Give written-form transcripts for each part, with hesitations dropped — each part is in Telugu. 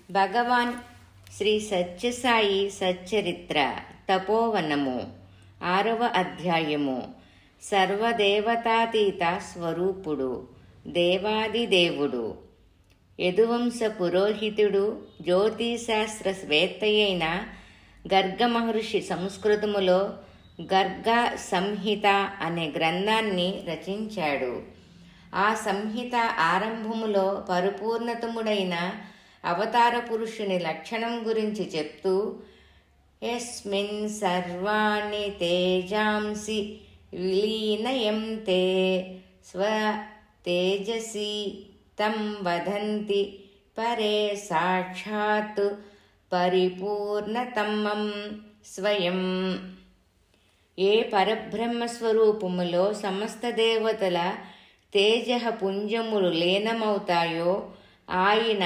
భగవాన్ శ్రీ సత్యసాయి సచ్చరిత్ర తపోవనము 6వ అధ్యాయము. సర్వదేవతాతీత స్వరూపుడు, దేవాదిదేవుడు, యదువంశ పురోహితుడు, జ్యోతిశాస్త్రవేత్తయైన గర్గ మహర్షి సంస్కృతములో గర్గ సంహిత అనే గ్రంథాన్ని రచించాడు. ఆ సంహిత ఆరంభములో పరిపూర్ణతముడైన అవతార పురుషుని లక్షణం గురించి చెప్తూ, యస్మిన్ సర్వాణి తేజాంసి విలీనయంతే స్వ తేజసి తం వదంతి పరే సాక్షాత్ పరిపూర్ణతమం స్వయం. ఏ పరబ్రహ్మ స్వరూపములో సమస్త దేవతల తేజ పుంజములు లీనమవుతాయో ఆయన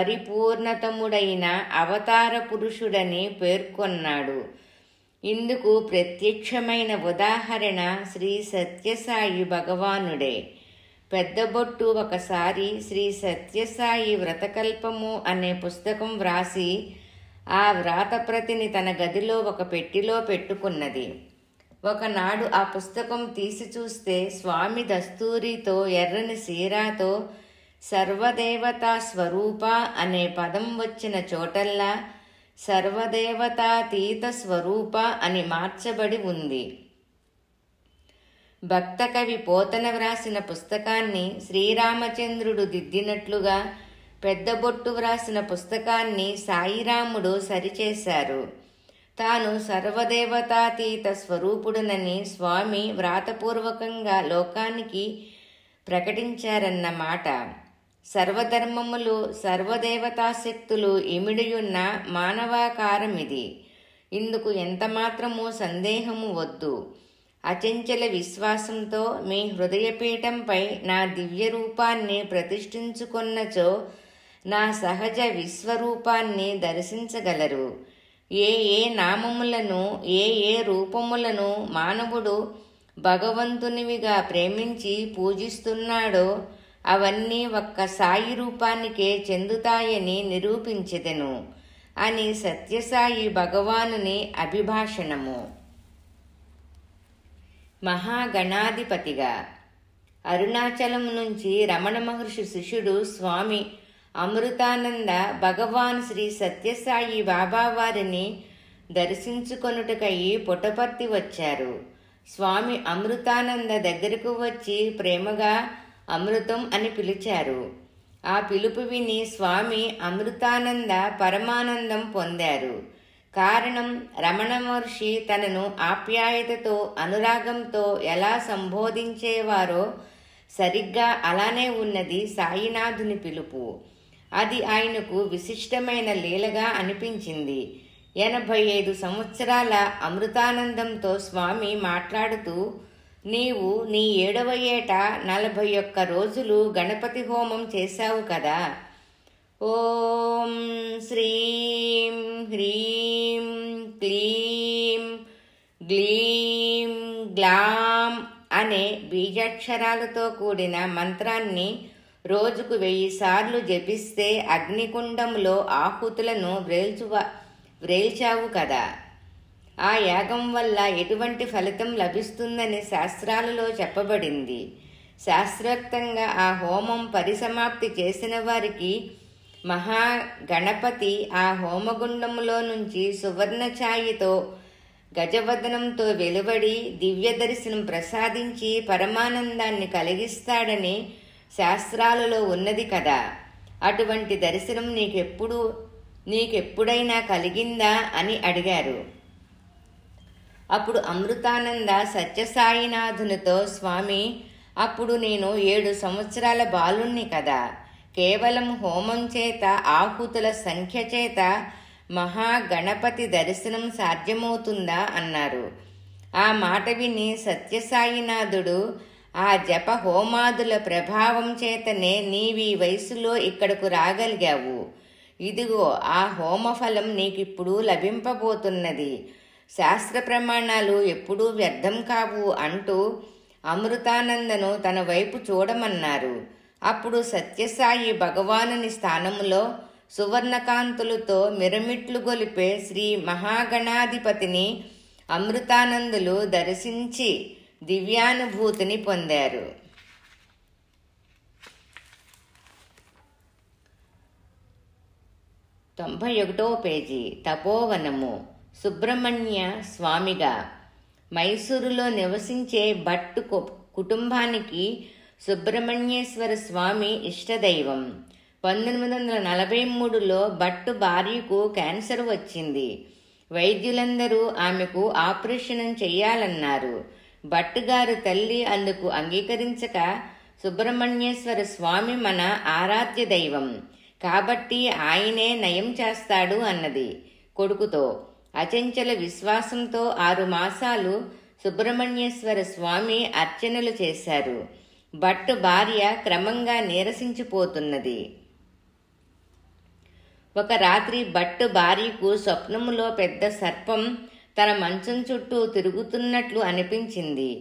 పరిపూర్ణతముడైన అవతార పురుషుడని పేర్కొన్నాడు. ఇందుకు ప్రత్యక్షమైన ఉదాహరణ శ్రీ సత్యసాయి భగవానుడే. పెద్దబొట్టు ఒకసారి శ్రీ సత్యసాయి వ్రతకల్పము అనే పుస్తకం వ్రాసి ఆ వ్రాతప్రతిని తన గదిలో ఒక పెట్టిలో పెట్టుకున్నది. ఒకనాడు ఆ పుస్తకం తీసి చూస్తే స్వామి దస్తూరితో ఎర్రని సీరాతో సర్వదేవతా స్వరూప అనే పదం వచ్చిన చోటల్లా సర్వదేవతాతీత స్వరూప అని మార్చబడి ఉంది. భక్త కవి పోతన వ్రాసిన పుస్తకాన్ని శ్రీరామచంద్రుడు దిద్దినట్లుగా పెద్దబొట్టు వ్రాసిన పుస్తకాన్ని సాయిరాముడు సరిచేశారు. తాను సర్వదేవతాతీత స్వరూపుడునని స్వామి వ్రాతపూర్వకంగా లోకానికి ప్రకటించారన్నమాట. సర్వధర్మములు సర్వదేవతాశక్తులు ఇమిడియున్న మానవాకారమిది. ఇందుకు ఎంతమాత్రము సందేహము వద్దు. అచంచల విశ్వాసంతో మీ హృదయపీఠంపై నా దివ్య రూపాన్ని ప్రతిష్ఠించుకొన్నచో నా సహజ విశ్వరూపాన్ని దర్శించగలరు. ఏ ఏ నామములను ఏ రూపములను మానవుడు భగవంతునివిగా ప్రేమించి పూజిస్తున్నాడో అవన్నీ ఒక్క సాయి రూపానికే చెందుతాయని నిరూపించెదను అని సత్యసాయి భగవానుని అభిభాషణము. మహాగణాధిపతిగా అరుణాచలం నుంచి రమణ మహర్షి శిష్యుడు స్వామి అమృతానంద భగవాన్ శ్రీ సత్యసాయి బాబావారిని దర్శించుకొనుటకై పుట్టపర్తి వచ్చారు. స్వామి అమృతానంద దగ్గరకు వచ్చి ప్రేమగా అమృతం అని పిలిచారు. ఆ పిలుపు విని స్వామి అమృతానంద పరమానందం పొందారు. కారణం, రమణ మహర్షి తనను ఆప్యాయతతో అనురాగంతో ఎలా సంబోధించేవారో సరిగ్గా అలానే ఉన్నది సాయినాథుని పిలుపు. అది ఆయనకు విశిష్టమైన లీలగా అనిపించింది. 85 సంవత్సరాల అమృతానందంతో స్వామి మాట్లాడుతూ, నీవు నీ 7వ ఏట 41 రోజులు గణపతి హోమం చేశావు కదా. ఓం శ్రీం హ్రీం క్లీం గ్లీం గ్లాం అనే బీజాక్షరాలతో కూడిన మంత్రాన్ని రోజుకు 1000 సార్లు జపిస్తే అగ్నికుండంలో ఆహుతులను వ్రేల్చావు కదా. ఆ యాగం వల్ల ఎటువంటి ఫలితం లభిస్తుందని శాస్త్రాలలో చెప్పబడింది. శాస్త్రోక్తంగా ఆ హోమం పరిసమాప్తి చేసిన వారికి మహాగణపతి ఆ హోమగుండములో నుంచి సువర్ణ ఛాయతో గజవదనంతో వెలువడి దివ్య దర్శనం ప్రసాదించి పరమానందాన్ని కలిగిస్తాడని శాస్త్రాలలో ఉన్నది కదా. అటువంటి దర్శనం నీకెప్పుడైనా కలిగిందా అని అడిగారు. అప్పుడు అమృతానంద సత్యసాయినాథునితో, స్వామి, అప్పుడు నేను 7 సంవత్సరాల బాలుణ్ణి కదా. కేవలం హోమం చేత ఆహుతుల సంఖ్య చేత మహాగణపతి దర్శనం సాధ్యమవుతుందా అన్నారు. ఆ మాట విని సత్యసాయినాథుడు, ఆ జప హోమాదుల ప్రభావం చేతనే నీవీ వయసులో ఇక్కడకు రాగలిగావు. ఇదిగో ఆ హోమఫలం నీకిప్పుడు లభింపబోతున్నది. శాస్త్ర ప్రమాణాలు ఎప్పుడూ వ్యర్థం కావు అంటూ అమృతానందను తన వైపు చూడమన్నారు. అప్పుడు సత్యసాయి భగవానుని స్థానములో సువర్ణకాంతులతో మిరమిట్లు గొలిపే శ్రీ మహాగణాధిపతిని అమృతానందులు దర్శించి దివ్యానుభూతిని పొందారు. 91వ పేజీ. తపోవనము. సుబ్రహ్మణ్య స్వామిగా. మైసూరులో నివసించే భట్టు కుటుంబానికి సుబ్రహ్మణ్యేశ్వర స్వామి ఇష్టదైవం. 1943లో భట్టు భార్యకు క్యాన్సర్ వచ్చింది. వైద్యులందరూ ఆమెకు ఆపరేషన్ చెయ్యాలన్నారు. భట్టుగారు తల్లి అందుకు అంగీకరించక, సుబ్రహ్మణ్యేశ్వర స్వామి మన ఆరాధ్య దైవం కాబట్టి ఆయనే నయం చేస్తాడు అన్నది కొడుకుతో. అచంచల విశ్వాసంతో 6 మాసాలు సుబ్రహ్మణ్యేశ్వర స్వామి అర్చనలు చేశారు. భట్టు భార్య క్రమంగా నీరసించిపోతున్నది. ఒక రాత్రి భట్టు భార్యకు స్వప్నములో పెద్ద సర్పం తన మంచం చుట్టూ తిరుగుతున్నట్లు అనిపించింది.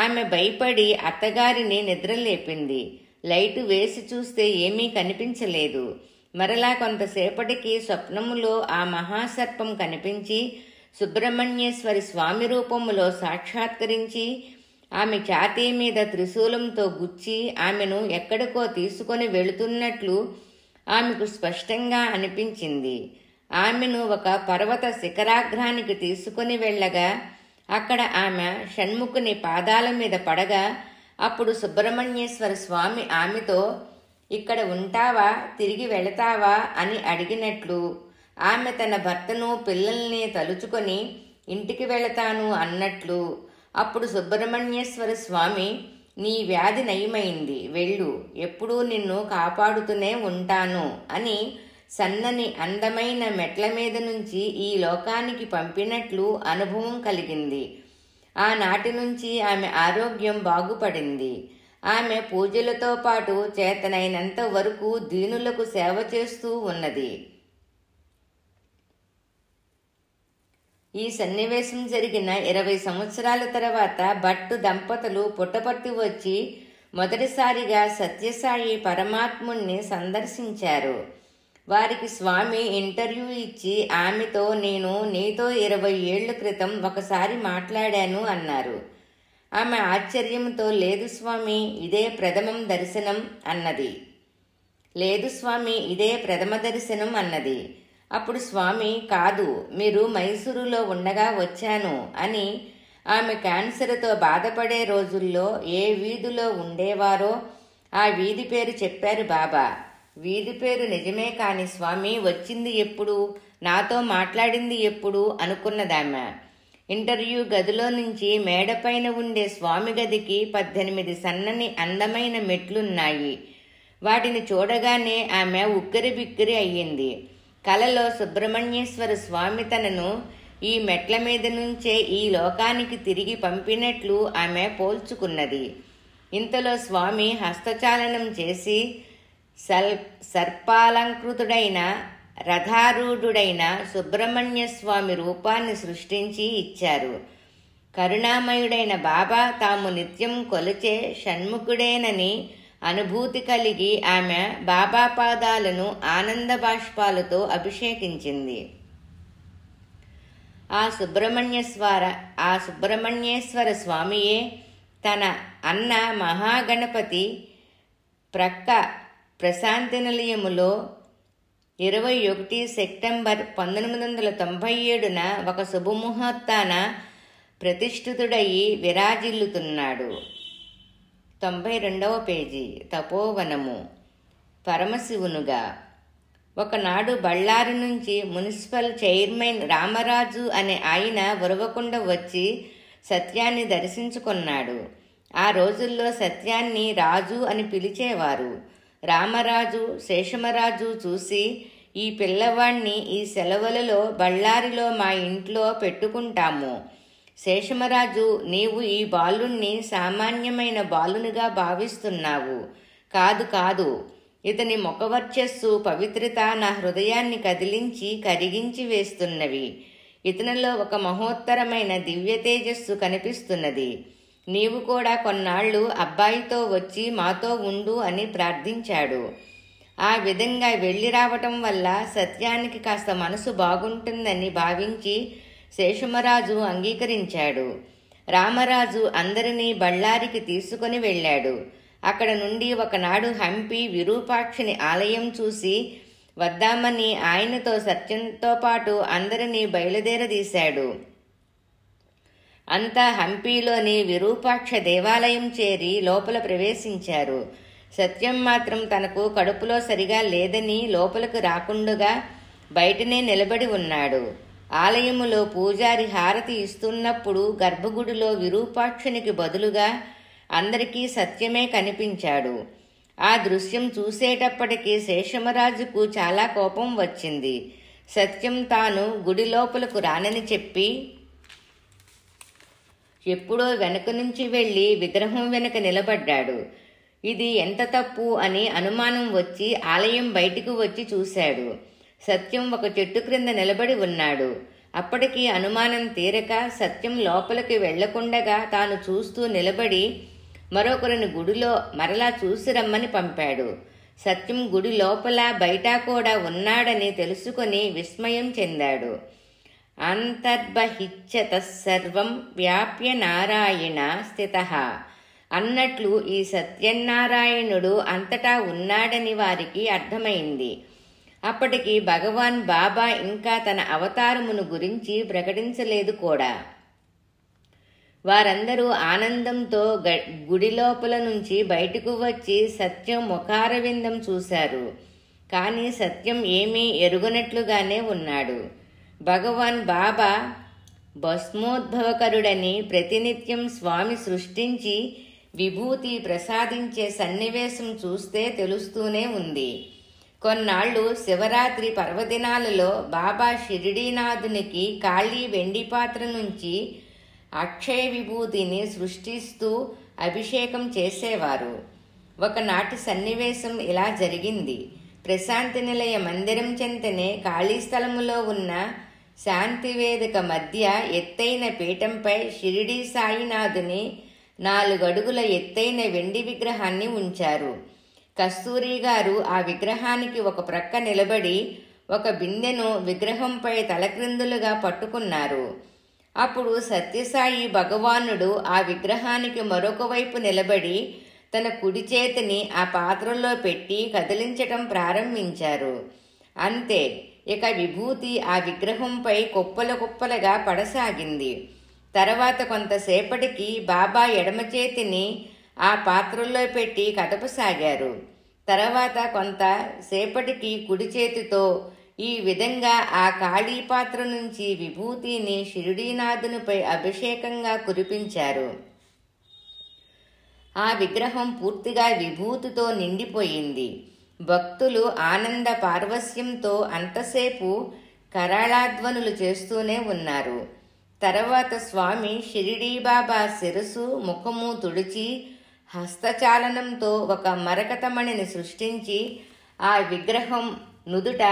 ఆమె భయపడి అత్తగారిని నిద్రలేపింది. లైటు వేసి చూస్తే ఏమీ కనిపించలేదు. మరలా కొంతసేపటికి స్వప్నములో ఆ మహాసర్పం కనిపించి సుబ్రహ్మణ్యేశ్వరి స్వామి రూపములో సాక్షాత్కరించి ఆమె ఛాతీ మీద త్రిశూలంతో గుచ్చి ఆమెను ఎక్కడికో తీసుకొని వెళుతున్నట్లు ఆమెకు స్పష్టంగా అనిపించింది. ఆమెను ఒక పర్వత శిఖరాగ్రానికి తీసుకొని వెళ్ళగా అక్కడ ఆమె షణ్ముఖుని పాదాల మీద పడగా అప్పుడు సుబ్రహ్మణ్యేశ్వర స్వామి ఆమెతో, ఇక్కడ ఉంటావా, తిరిగి వెళతావా అని అడిగినట్లు, ఆమె తన భర్తను పిల్లల్ని తలుచుకొని ఇంటికి వెళతాను అన్నట్లు, అప్పుడు సుబ్రహ్మణ్యేశ్వర స్వామి, నీ వ్యాధి నయమైంది, వెళ్ళు, ఎప్పుడూ నిన్ను కాపాడుతూనే ఉంటాను అని సన్నని అందమైన మెట్ల మీద నుంచి ఈ లోకానికి పంపినట్లు అనుభవం కలిగింది. ఆనాటి నుంచి ఆమె ఆరోగ్యం బాగుపడింది. ఆమె పూజలతో పాటు చేతనైనంత వరకు దీనులకు సేవ చేస్తూ ఉన్నది. ఈ సన్నివేశం జరిగిన 20 సంవత్సరాల తర్వాత భట్టు దంపతులు పుట్టపర్తి వచ్చి మొదటిసారిగా సత్యసాయి పరమాత్ముణ్ణి సందర్శించారు. వారికి స్వామి ఇంటర్వ్యూ ఇచ్చి ఆమెతో, నేను నీతో 20 ఏళ్ల క్రితం ఒకసారి మాట్లాడాను అన్నారు. ఆమె ఆశ్చర్యంతో, లేదు స్వామి, ఇదే ప్రథమం దర్శనం అన్నది. లేదు స్వామి, ఇదే ప్రథమ దర్శనం అన్నది. అప్పుడు స్వామి, కాదు, మీరు మైసూరులో ఉండగా వచ్చాను అని ఆమె క్యాన్సర్తో బాధపడే రోజుల్లో ఏ వీధిలో ఉండేవారో ఆ వీధి పేరు చెప్పారు బాబా. వీధి పేరు నిజమే కాని స్వామి, వచ్చింది ఎప్పుడు, నాతో మాట్లాడింది ఎప్పుడు అనుకున్నదామె. ఇంటర్వ్యూ గదిలో నుంచి మేడపైన ఉండే స్వామి గదికి 18 సన్నని అందమైన మెట్లున్నాయి. వాటిని చూడగానే ఆమె ఉక్కిరి బిక్కిరి అయ్యింది. కలలో సుబ్రహ్మణ్యేశ్వర స్వామి తనను ఈ మెట్ల మీద నుంచే ఈ లోకానికి తిరిగి పంపినట్లు ఆమె పోల్చుకున్నది. ఇంతలో స్వామి హస్తచాలనం చేసి సర్పాలంకృతుడైన రథారూఢుడైన సుబ్రహ్మణ్య స్వామి రూపాన్ని సృష్టించి ఇచ్చారు. కరుణామయుడైన బాబా తాము నిత్యం కొలిచే షణ్ముఖుడేనని అనుభూతి కలిగి ఆమె బాబా పాదాలను ఆనంద బాష్పాలతో అభిషేకించింది. ఆ సుబ్రహ్మణ్యేశ్వర స్వామియే తన అన్న మహాగణపతి ప్రక్క ప్రశాంతి నిలయములో 21 సెప్టెంబర్ 1997న ఒక శుభముహూర్తాన ప్రతిష్ఠితుడయి విరాజిల్లుతున్నాడు. 92వ పేజీ. తపోవనము. పరమశివునుగా. ఒకనాడు బళ్ళారి నుంచి మున్సిపల్ చైర్మన్ రామరాజు అనే ఆయన ఉరవకొండ వచ్చి సత్యాన్ని దర్శించుకున్నాడు. ఆ రోజుల్లో సత్యాన్ని రాజు అని పిలిచేవారు. రామరాజు శేషమరాజు చూసి, ఈ పిల్లవాణ్ణి ఈ సెలవులలో బళ్ళారిలో మా ఇంట్లో పెట్టుకుంటాము. శేషమరాజు, నీవు ఈ బాలుణ్ణి సామాన్యమైన బాలునిగా భావిస్తున్నావు. కాదు కాదు, ఇతని ముఖవర్చస్సు పవిత్రత నా హృదయాన్ని కదిలించి కరిగించి వేస్తున్నవి. ఇతనిలో ఒక మహోత్తరమైన దివ్య తేజస్సు కనిపిస్తున్నది. నీవు కూడా కొన్నాళ్ళు అబ్బాయితో వచ్చి మాతో ఉండు అని ప్రార్థించాడు. ఆ విధంగా వెళ్ళి రావటం వల్ల సత్యానికి కాస్త మనసు బాగుంటుందని భావించి శేషమరాజు అంగీకరించాడు. రామరాజు అందరినీ బళ్ళారికి తీసుకుని వెళ్ళాడు. అక్కడ నుండి ఒకనాడు హంపి విరూపాక్షిని ఆలయం చూసి వద్దామని ఆయనతో సత్యంతో పాటు అందరినీ బయలుదేరదీశాడు. అంతా హంపీలోని విరూపాక్ష దేవాలయం చేరి లోపల ప్రవేశించారు. సత్యం మాత్రం తనకు కడుపులో సరిగా లేదని లోపలకు రాకుండగా బయటనే నిలబడి ఉన్నాడు. ఆలయములో పూజారి హారతి ఇస్తున్నప్పుడు గర్భగుడిలో విరూపాక్షునికి బదులుగా అందరికీ సత్యమే కనిపించాడు. ఆ దృశ్యం చూసేటప్పటికీ శేషమరాజుకు చాలా కోపం వచ్చింది. సత్యం తాను గుడి లోపలకు రానని చెప్పి ఎప్పుడో వెనక నుంచి వెళ్ళి విగ్రహం వెనక నిలబడ్డాడు. ఇది ఎంత తప్పు అని అనుమానం వచ్చి ఆలయం బయటికి వచ్చి చూశాడు. సత్యం ఒక చెట్టు క్రింద నిలబడి ఉన్నాడు. అప్పటికి అనుమానం తీరక సత్యం లోపలికి వెళ్లకుండగా తాను చూస్తూ నిలబడి మరొకరిని గుడిలో మరలా చూసి రమ్మని పంపాడు. సత్యం గుడి లోపల బయట కూడా ఉన్నాడని తెలుసుకొని విస్మయం చెందాడు. అంతర్బహిచ్చత సర్వం వ్యాప్య నారాయణ స్థితః అన్నట్లు ఈ సత్యనారాయణుడు అంతటా ఉన్నాడని వారికి అర్థమైంది. అప్పటికి భగవాన్ బాబా ఇంకా తన అవతారమును గురించి ప్రకటించలేదు కూడా. వారందరూ ఆనందంతో గుడి లోపల నుంచి బయటకు వచ్చి సత్యం ముఖారవిందం చూశారు. కానీ సత్యం ఏమీ ఎరుగనట్లుగానే ఉన్నాడు. భగవాన్ బాబా భస్మోద్భవకరుడని ప్రతినిత్యం స్వామి సృష్టించి విభూతి ప్రసాదించే సన్నివేశం చూస్తే తెలుస్తూనే ఉంది. కొన్నాళ్లు శివరాత్రి పర్వదినాలలో బాబా షిరిడీనాథునికి ఖాళీ వెండి పాత్ర నుంచి అక్షయ విభూతిని సృష్టిస్తూ అభిషేకం చేసేవారు. ఒకనాటి సన్నివేశం ఇలా జరిగింది. ప్రశాంతి నిలయ మందిరం చెంతనే ఖాళీ స్థలములో ఉన్న శాంతివేదిక మధ్య ఎత్తైన పీఠంపై షిరిడీ సాయినాథుని 4 అడుగుల ఎత్తైన వెండి విగ్రహాన్ని ఉంచారు. కస్తూరి గారు ఆ విగ్రహానికి ఒక ప్రక్క నిలబడి ఒక బిందెను విగ్రహంపై తలక్రిందులుగా పట్టుకున్నారు. అప్పుడు సత్యసాయి భగవానుడు ఆ విగ్రహానికి మరొక వైపు నిలబడి తన కుడి చేతిని ఆ పాత్రలో పెట్టి కదిలించటం ప్రారంభించారు. అంతే, ఇక విభూతి ఆ విగ్రహంపై కుప్పలు కుప్పలుగా పడసాగింది. తర్వాత కొంతసేపటికి బాబా ఎడమ చేతిని ఆ పాత్రలో పెట్టి కదపసాగారు. తర్వాత కొంతసేపటికి కుడి చేతితో ఈ విధంగా ఆ ఖాళీ పాత్ర నుంచి విభూతిని షిరిడీనాథునిపై అభిషేకంగా కురిపించారు. ఆ విగ్రహం పూర్తిగా విభూతితో నిండిపోయింది. భక్తులు ఆనంద పార్వస్యంతో అంతసేపు కరాళాధ్వనులు చేస్తూనే ఉన్నారు. తర్వాత స్వామి షిరిడీ బాబా శిరసు ముఖము తుడిచి హస్తచాలనంతో ఒక మరకతమణిని సృష్టించి ఆ విగ్రహం నుదుట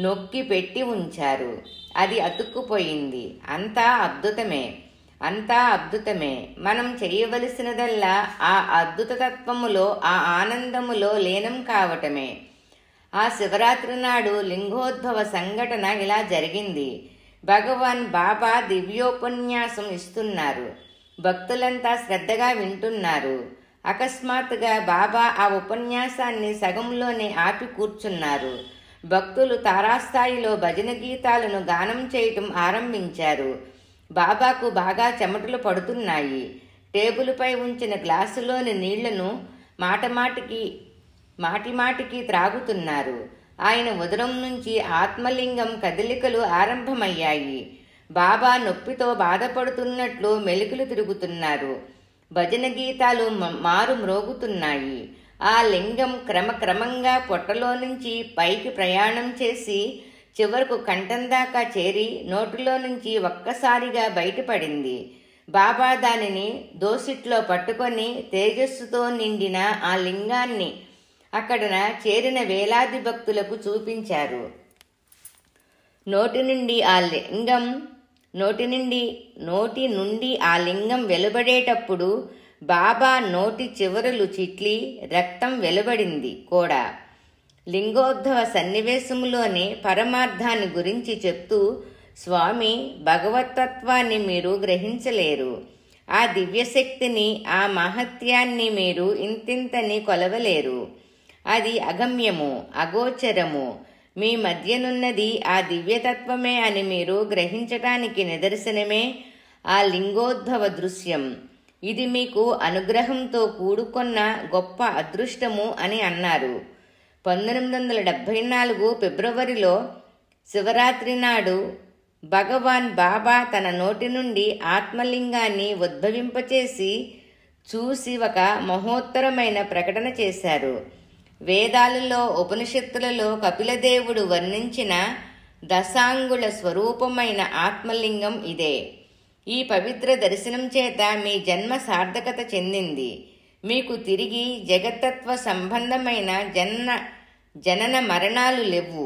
నొక్కి పెట్టి ఉంచారు. అది అతుక్కుపోయింది. అంతా అద్భుతమే. మనం చేయవలసినదల్లా ఆ అద్భుత తత్వములో, ఆ ఆనందములో లీనం కావటమే. ఆ శివరాత్రి నాడు లింగోద్భవ సంఘటన ఇలా జరిగింది. భగవాన్ బాబా దివ్యోపన్యాసం ఇస్తున్నారు. భక్తులంతా శ్రద్ధగా వింటున్నారు. అకస్మాత్తుగా బాబా ఆ ఉపన్యాసాన్ని సగంలోనే ఆపి కూర్చున్నారు. భక్తులు తారాస్థాయిలో భజన గీతాలను గానం చేయటం ఆరంభించారు. బాబాకు బాగా చెమటలు పడుతున్నాయి. టేబుల్పై ఉంచిన గ్లాసులోని నీళ్లను మాటిమాటికి త్రాగుతున్నారు. ఆయన ఉదరం నుంచి ఆత్మలింగం కదలికలు ఆరంభమయ్యాయి. బాబా నొప్పితో బాధపడుతున్నట్లు మెలికలు తిరుగుతున్నారు. భజన గీతాలు మారు మ్రోగుతున్నాయి. ఆ లింగం క్రమక్రమంగా పొట్టలో నుంచి పైకి ప్రయాణం చేసి చివరకు కంఠం దాకా చేరి నోటిలో నుంచి ఒక్కసారిగా బయటపడింది. బాబా దానిని దోసిట్లో పట్టుకొని తేజస్సుతో నిండిన ఆ లింగాన్ని అక్కడ చేరిన వేలాది భక్తులకు చూపించారు. నోటి నుండి ఆ లింగం నోటి నుండి ఆ లింగం వెలువడేటప్పుడు బాబా నోటి చివరలు చిట్లి రక్తం వెలువడింది కూడా. లింగోద్భవ సన్నివేశంలోని పరమార్థాన్ని గురించి చెప్తూ స్వామి, భగవతత్వాన్ని మీరు గ్రహించలేరు, ఆ దివ్యశక్తిని, ఆ మహత్యాన్ని మీరు ఇంతింతని కొలవలేరు. అది అగమ్యము, అగోచరము. మీ మధ్యనున్నది ఆ దివ్యతత్వమే అని మీరు గ్రహించటానికి నిదర్శనమే ఆ లింగోద్భవ దృశ్యం. ఇది మీకు అనుగ్రహంతో కూడుకొన్న గొప్ప అదృష్టము అని అన్నారు. 1974 ఫిబ్రవరిలో శివరాత్రి నాడు భగవాన్ బాబా తన నోటి నుండి ఆత్మలింగాన్ని ఉద్భవింపచేసి చూసి ఒక మహోత్తరమైన ప్రకటన చేశారు. వేదాలలో, ఉపనిషత్తులలో కపిలదేవుడు వర్ణించిన దశాంగుళ స్వరూపమైన ఆత్మలింగం ఇదే. ఈ పవిత్ర దర్శనం చేత మీ జన్మ సార్థకత చెందింది. మీకు తిరిగి జగత్తత్వ సంబంధమైన జనన మరణాలు లేవు.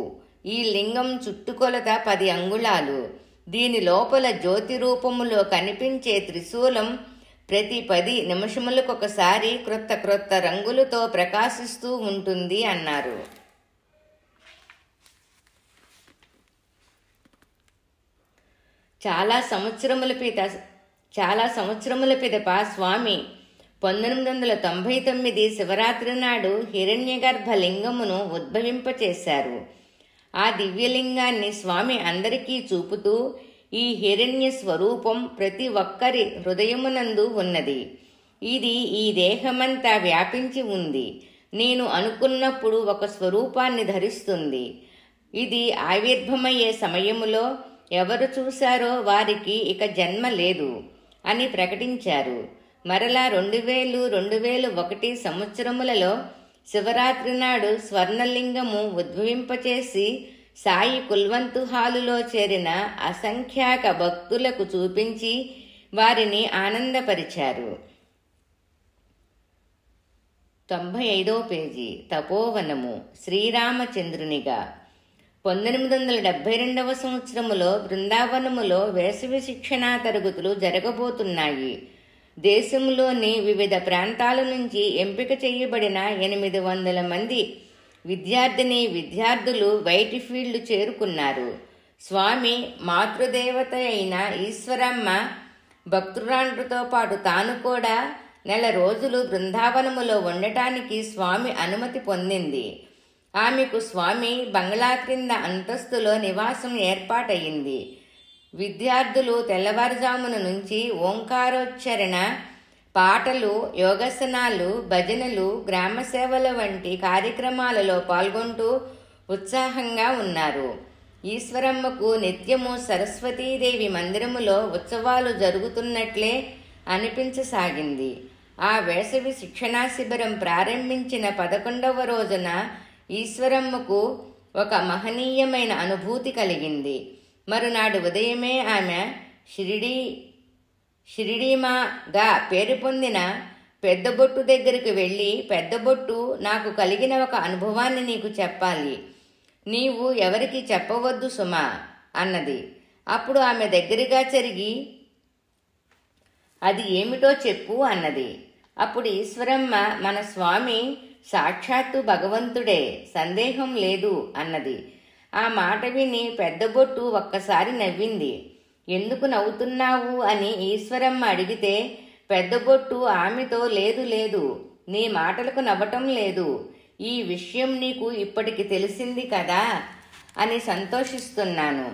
ఈ లింగం చుట్టుకొలత 10 అంగుళాలు. దీని లోపల జ్యోతి రూపములో కనిపించే త్రిశూలం ప్రతి 10 నిమిషములకొకసారి క్రొత్త క్రొత్త రంగులతో ప్రకాశిస్తూ ఉంటుంది అన్నారు. చాలా సంవత్సరముల పిదప స్వామి 1999 శివరాత్రి నాడు హిరణ్యగర్భ లింగమును ఉద్భవింపచేశారు. ఆ దివ్యలింగాన్ని స్వామి అందరికీ చూపుతూ, ఈ హిరణ్య స్వరూపం ప్రతి ఒక్కరి హృదయమునందు ఉన్నది. ఇది ఈ దేహమంతా వ్యాపించి ఉంది. నేను అనుకున్నప్పుడు ఒక స్వరూపాన్ని ధరిస్తుంది. ఇది ఆవిర్భమయ్యే సమయములో ఎవరు చూశారో వారికి ఇక జన్మ లేదు అని ప్రకటించారు. మరలా 2000-2001 సంవత్సరములలో శివరాత్రి నాడు స్వర్ణలింగము ఉద్భవింపచేసి సాయి కుల్వంతు హాలులో చేరిన అసంఖ్యాక భక్తులకు చూపించి వారిని ఆనందపరిచారు. 95వ పేజీ. తపోవనము శ్రీరామచంద్రునిగా 1972వ సంవత్సరములో బృందావనములో వేసవి శిక్షణా తరగతులు జరగబోతున్నాయి. దేశంలోని వివిధ ప్రాంతాల నుంచి ఎంపిక చేయబడిన 800 మంది విద్యార్థులు వైట్ ఫీల్డ్ చేరుకున్నారు. స్వామి మాతృదేవత అయిన ఈశ్వరమ్మ భక్తురాండ్రుతో పాటు తాను కూడా నెల రోజులు బృందావనములో ఉండటానికి స్వామి అనుమతి పొందింది. ఆమెకు స్వామి బంగ్లా క్రింద అంతస్తులో నివాసం ఏర్పాటయింది. విద్యార్థులు తెల్లవారుజామున నుంచి ఓంకారోచ్చరణ, పాటలు, యోగాసనాలు, భజనలు, గ్రామసేవల వంటి కార్యక్రమాలలో పాల్గొంటూ ఉత్సాహంగా ఉన్నారు. ఈశ్వరమ్మకు నిత్యము సరస్వతీదేవి మందిరములో ఉత్సవాలు జరుగుతున్నట్లే అనిపించసాగింది. ఆ వేసవి శిక్షణా శిబిరం ప్రారంభించిన 11వ రోజున ఈశ్వరమ్మకు ఒక మహనీయమైన అనుభూతి కలిగింది. మరునాడు ఉదయమే ఆమె షిరిడీమాగా పేరు పొందిన పెద్దబొట్టు దగ్గరికి వెళ్ళి, పెద్దబొట్టు, నాకు కలిగిన ఒక అనుభవాన్ని నీకు చెప్పాలి. నీవు ఎవరికి చెప్పవద్దు సుమా అన్నది. అప్పుడు ఆమె దగ్గరగా జరిగి, అది ఏమిటో చెప్పు అన్నది. అప్పుడు ఈశ్వరమ్మ, మన స్వామి సాక్షాత్తు భగవంతుడే, సందేహం లేదు అన్నది. ఆ మాట విని పెద్దబొట్టు ఒక్కసారి నవ్వింది. ఎందుకు నవ్వుతున్నావు అని ఈశ్వరమ్మ అడిగితే, పెద్దబొట్టు ఆమెతో, లేదు లేదు, నీ మాటలకు నవ్వటం లేదు, ఈ విషయం నీకు ఇప్పటికి తెలిసింది కదా అని సంతోషిస్తున్నాను.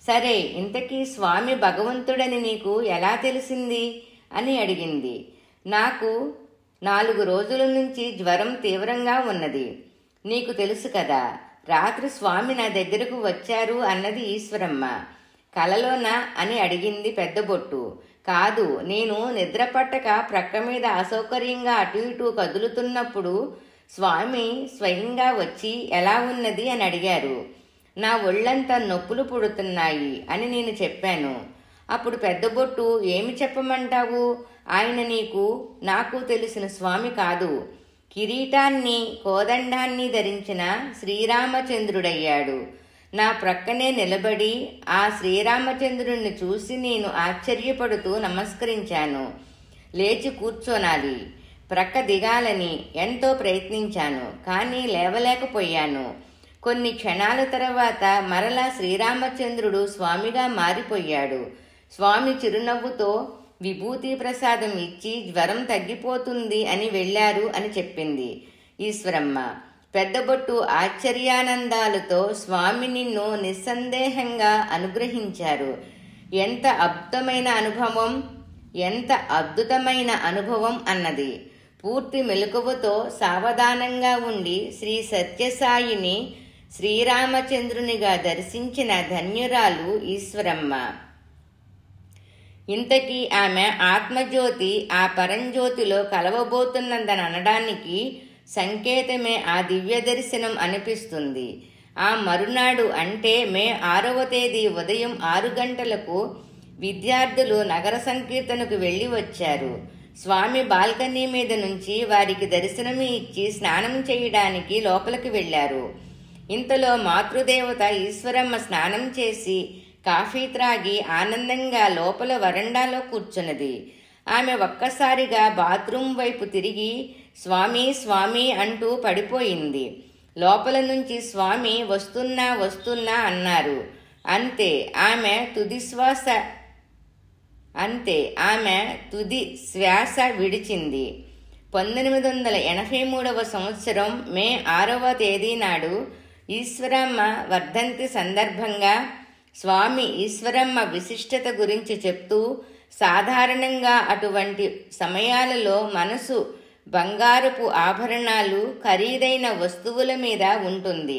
సరే, ఇంతకీ స్వామి భగవంతుడని నీకు ఎలా తెలిసింది అని అడిగింది. నాకు 4 రోజుల నుంచి జ్వరం తీవ్రంగా ఉన్నది. నీకు తెలుసు కదా, రాత్రి స్వామి నా దగ్గరకు వచ్చారు అన్నది ఈశ్వరమ్మ. కలలోనా అని అడిగింది పెద్దబొట్టు. కాదు, నేను నిద్రపట్టక ప్రక్క మీద అసౌకర్యంగా అటు ఇటు కదులుతున్నప్పుడు స్వామి స్వయంగా వచ్చి ఎలా ఉన్నది అని అడిగారు. నా ఒళ్ళంతా నొప్పులు పుడుతున్నాయి అని నేను చెప్పాను. అప్పుడు పెద్దబొట్టు, ఏమి చెప్పమంటావు, ఆయన నాకు తెలిసిన స్వామి కాదు, కిరీటాన్ని కోదండాన్ని ధరించిన శ్రీరామచంద్రుడయ్యాడు. నా ప్రక్కనే నిలబడి ఆ శ్రీరామచంద్రుణ్ణి చూసి నేను ఆశ్చర్యపడుతూ నమస్కరించాను. లేచి కూర్చోనాలి, ప్రక్క దిగాలని ఎంతో ప్రయత్నించాను, కానీ లేవలేకపోయాను. కొన్ని క్షణాల తర్వాత మరలా శ్రీరామచంద్రుడు స్వామిగా మారిపోయాడు. స్వామి చిరునవ్వుతో విభూతి ప్రసాదం ఇచ్చి జ్వరం తగ్గిపోతుంది అని వెళ్ళారు అని చెప్పింది ఈశ్వరమ్మ. పెద్దబొట్టు ఆశ్చర్యానందాలతో స్వామి నిన్ను నిస్సందేహంగా అనుగ్రహించారు. ఎంత అద్భుతమైన అనుభవం అన్నది. పూర్తి మెలకువతో సావధానంగా ఉండి శ్రీ సత్యసాయిని శ్రీరామచంద్రునిగా దర్శించిన ధన్యురాలు ఈశ్వరమ్మ. ఇంతకీ ఆమె ఆత్మజ్యోతి ఆ పరంజ్యోతిలో కలవబోతున్నదని అనడానికి సంకేతమే ఆ దివ్య దర్శనం అనిపిస్తుంది. ఆ మరునాడు అంటే మే 6వ తేదీ ఉదయం 6 గంటలకు విద్యార్థులు నగర సంకీర్తనకు వెళ్లి వచ్చారు. స్వామి బాల్కనీ మీద నుంచి వారికి దర్శనం ఇచ్చి స్నానం చేయడానికి లోపలికి వెళ్లారు. ఇంతలో మాతృదేవత ఈశ్వరమ్మ స్నానం చేసి కాఫీ త్రాగి ఆనందంగా లోపల వరండాలో కూర్చున్నది. ఆమె ఒక్కసారిగా బాత్రూం వైపు తిరిగి స్వామి స్వామి అంటూ పడిపోయింది. లోపల నుంచి స్వామి వస్తున్నా వస్తున్నా అన్నారు. అంతే ఆమె తుది శ్వాస విడిచింది. 1983వ సంవత్సరం మే 6వ తేదీ నాడు ఈశ్వరమ్మ వర్ధంతి సందర్భంగా స్వామి ఈశ్వరమ్మ విశిష్టత గురించి చెప్తూ, సాధారణంగా అటువంటి సమయాలలో మనసు బంగారపు ఆభరణాలు, ఖరీదైన వస్తువుల మీద ఉంటుంది.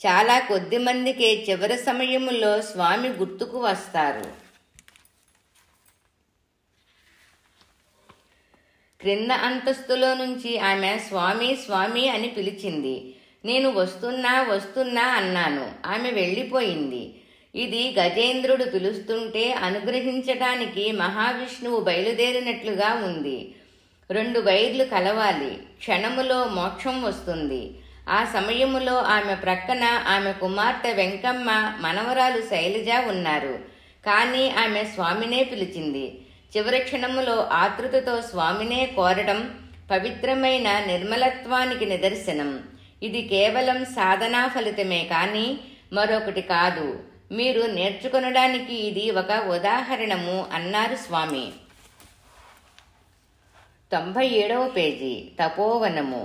చాలా కొద్ది మందికే చివరి సమయంలో స్వామి గుర్తుకు వస్తారు. క్రింద అంతస్తులో నుంచి ఆమె స్వామి స్వామి అని పిలిచింది. నేను వస్తున్నా అన్నాను. ఆమె వెళ్ళిపోయింది. ఇది గజేంద్రుడు పిలుస్తుంటే అనుగ్రహించటానికి మహావిష్ణువు బయలుదేరినట్లుగా ఉంది. 2 వైర్లు కలవాలి, క్షణములో మోక్షం వస్తుంది. ఆ సమయములో ఆమె ప్రక్కన ఆమె కుమార్తె వెంకమ్మ, మనవరాలు శైలజ ఉన్నారు. కానీ ఆమె స్వామినే పిలిచింది. చివరి క్షణములో ఆతృతతో స్వామినే కోరడం పవిత్రమైన నిర్మలత్వానికి నిదర్శనం. ఇది కేవలం సాధనా ఫలితమే కానీ మరొకటి కాదు. మీరు నేర్చుకొనడానికి ఇది ఒక ఉదాహరణము అన్నారు స్వామి. 97వ పేజీ. తపోవనము.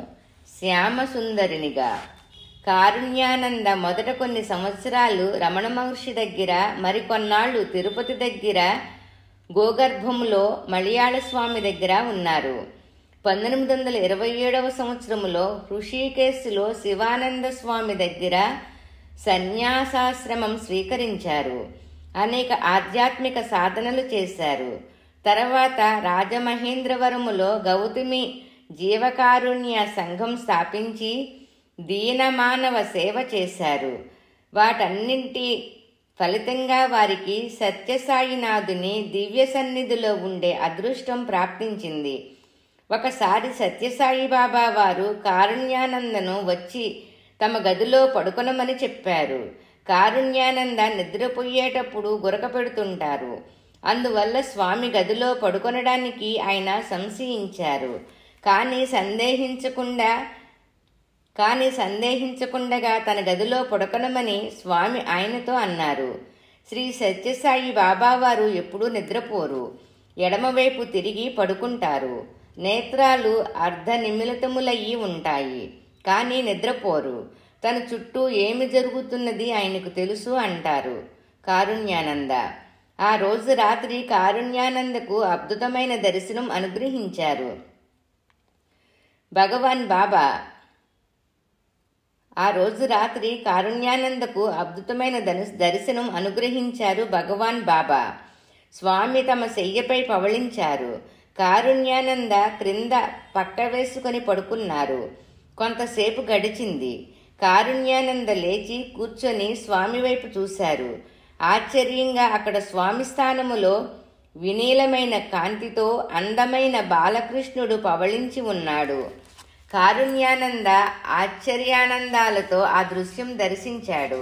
శ్యామసుందరినిగా. కారుణ్యానంద మొదట కొన్ని సంవత్సరాలు రమణ మహర్షి దగ్గర, మరికొన్నాళ్లు తిరుపతి దగ్గర గోగర్భములో మలయాళ స్వామి దగ్గర ఉన్నారు. 1927వ సంవత్సరములో హృషికేశులో శివానంద స్వామి దగ్గర సన్యాసాశ్రమం స్వీకరించారు. అనేక ఆధ్యాత్మిక సాధనలు చేశారు. తర్వాత రాజమహేంద్రవరములో గౌతమి జీవకారుణ్య సంఘం స్థాపించి దీనమానవ సేవ చేశారు. వాటన్నింటి ఫలితంగా వారికి సత్యసాయినాథుని దివ్య సన్నిధిలో ఉండే అదృష్టం ప్రాప్తించింది. ఒకసారి సత్యసాయి బాబా వారు కారుణ్యానందను వచ్చి తమ గదిలో పడుకొనమని చెప్పారు. కారుణ్యానంద నిద్రపోయేటప్పుడు గురక పెడుతుంటారు. అందువల్ల స్వామి గదిలో పడుకొనడానికి ఆయన సంశయించారు. కానీ సందేహించకుండగా తన గదిలో పడుకొనమని స్వామి ఆయనతో అన్నారు. శ్రీ సత్యసాయి బాబావారు ఎప్పుడూ నిద్రపోరు. ఎడమవైపు తిరిగి పడుకుంటారు. నేత్రాలు అర్ధనిమిలితములయ్యి ఉంటాయి, కానీ నిద్రపోరు. తన చుట్టూ ఏమి జరుగుతున్నది ఆయనకు తెలుసు అంటారు కారుణ్యానంద. ఆ రోజు రాత్రి కారుణ్యానందకు అద్భుతమైన దర్శనం అనుగ్రహించారు భగవాన్ బాబా. దర్శనం అనుగ్రహించారు భగవాన్ బాబా. స్వామి తమ శయ్యపై పవళించారు. కారుణ్యానంద క్రింద పక్క వేసుకొని పడుకున్నారు. కొంతసేపు గడిచింది. కారుణ్యానంద లేచి కూర్చొని స్వామి వైపు చూశారు. ఆశ్చర్యంగా అక్కడ స్వామి స్థానములో వినీలమైన కాంతితో అందమైన బాలకృష్ణుడు పవళించి ఉన్నాడు. కారుణ్యానంద ఆశ్చర్యానందాలతో ఆ దృశ్యం దర్శించాడు.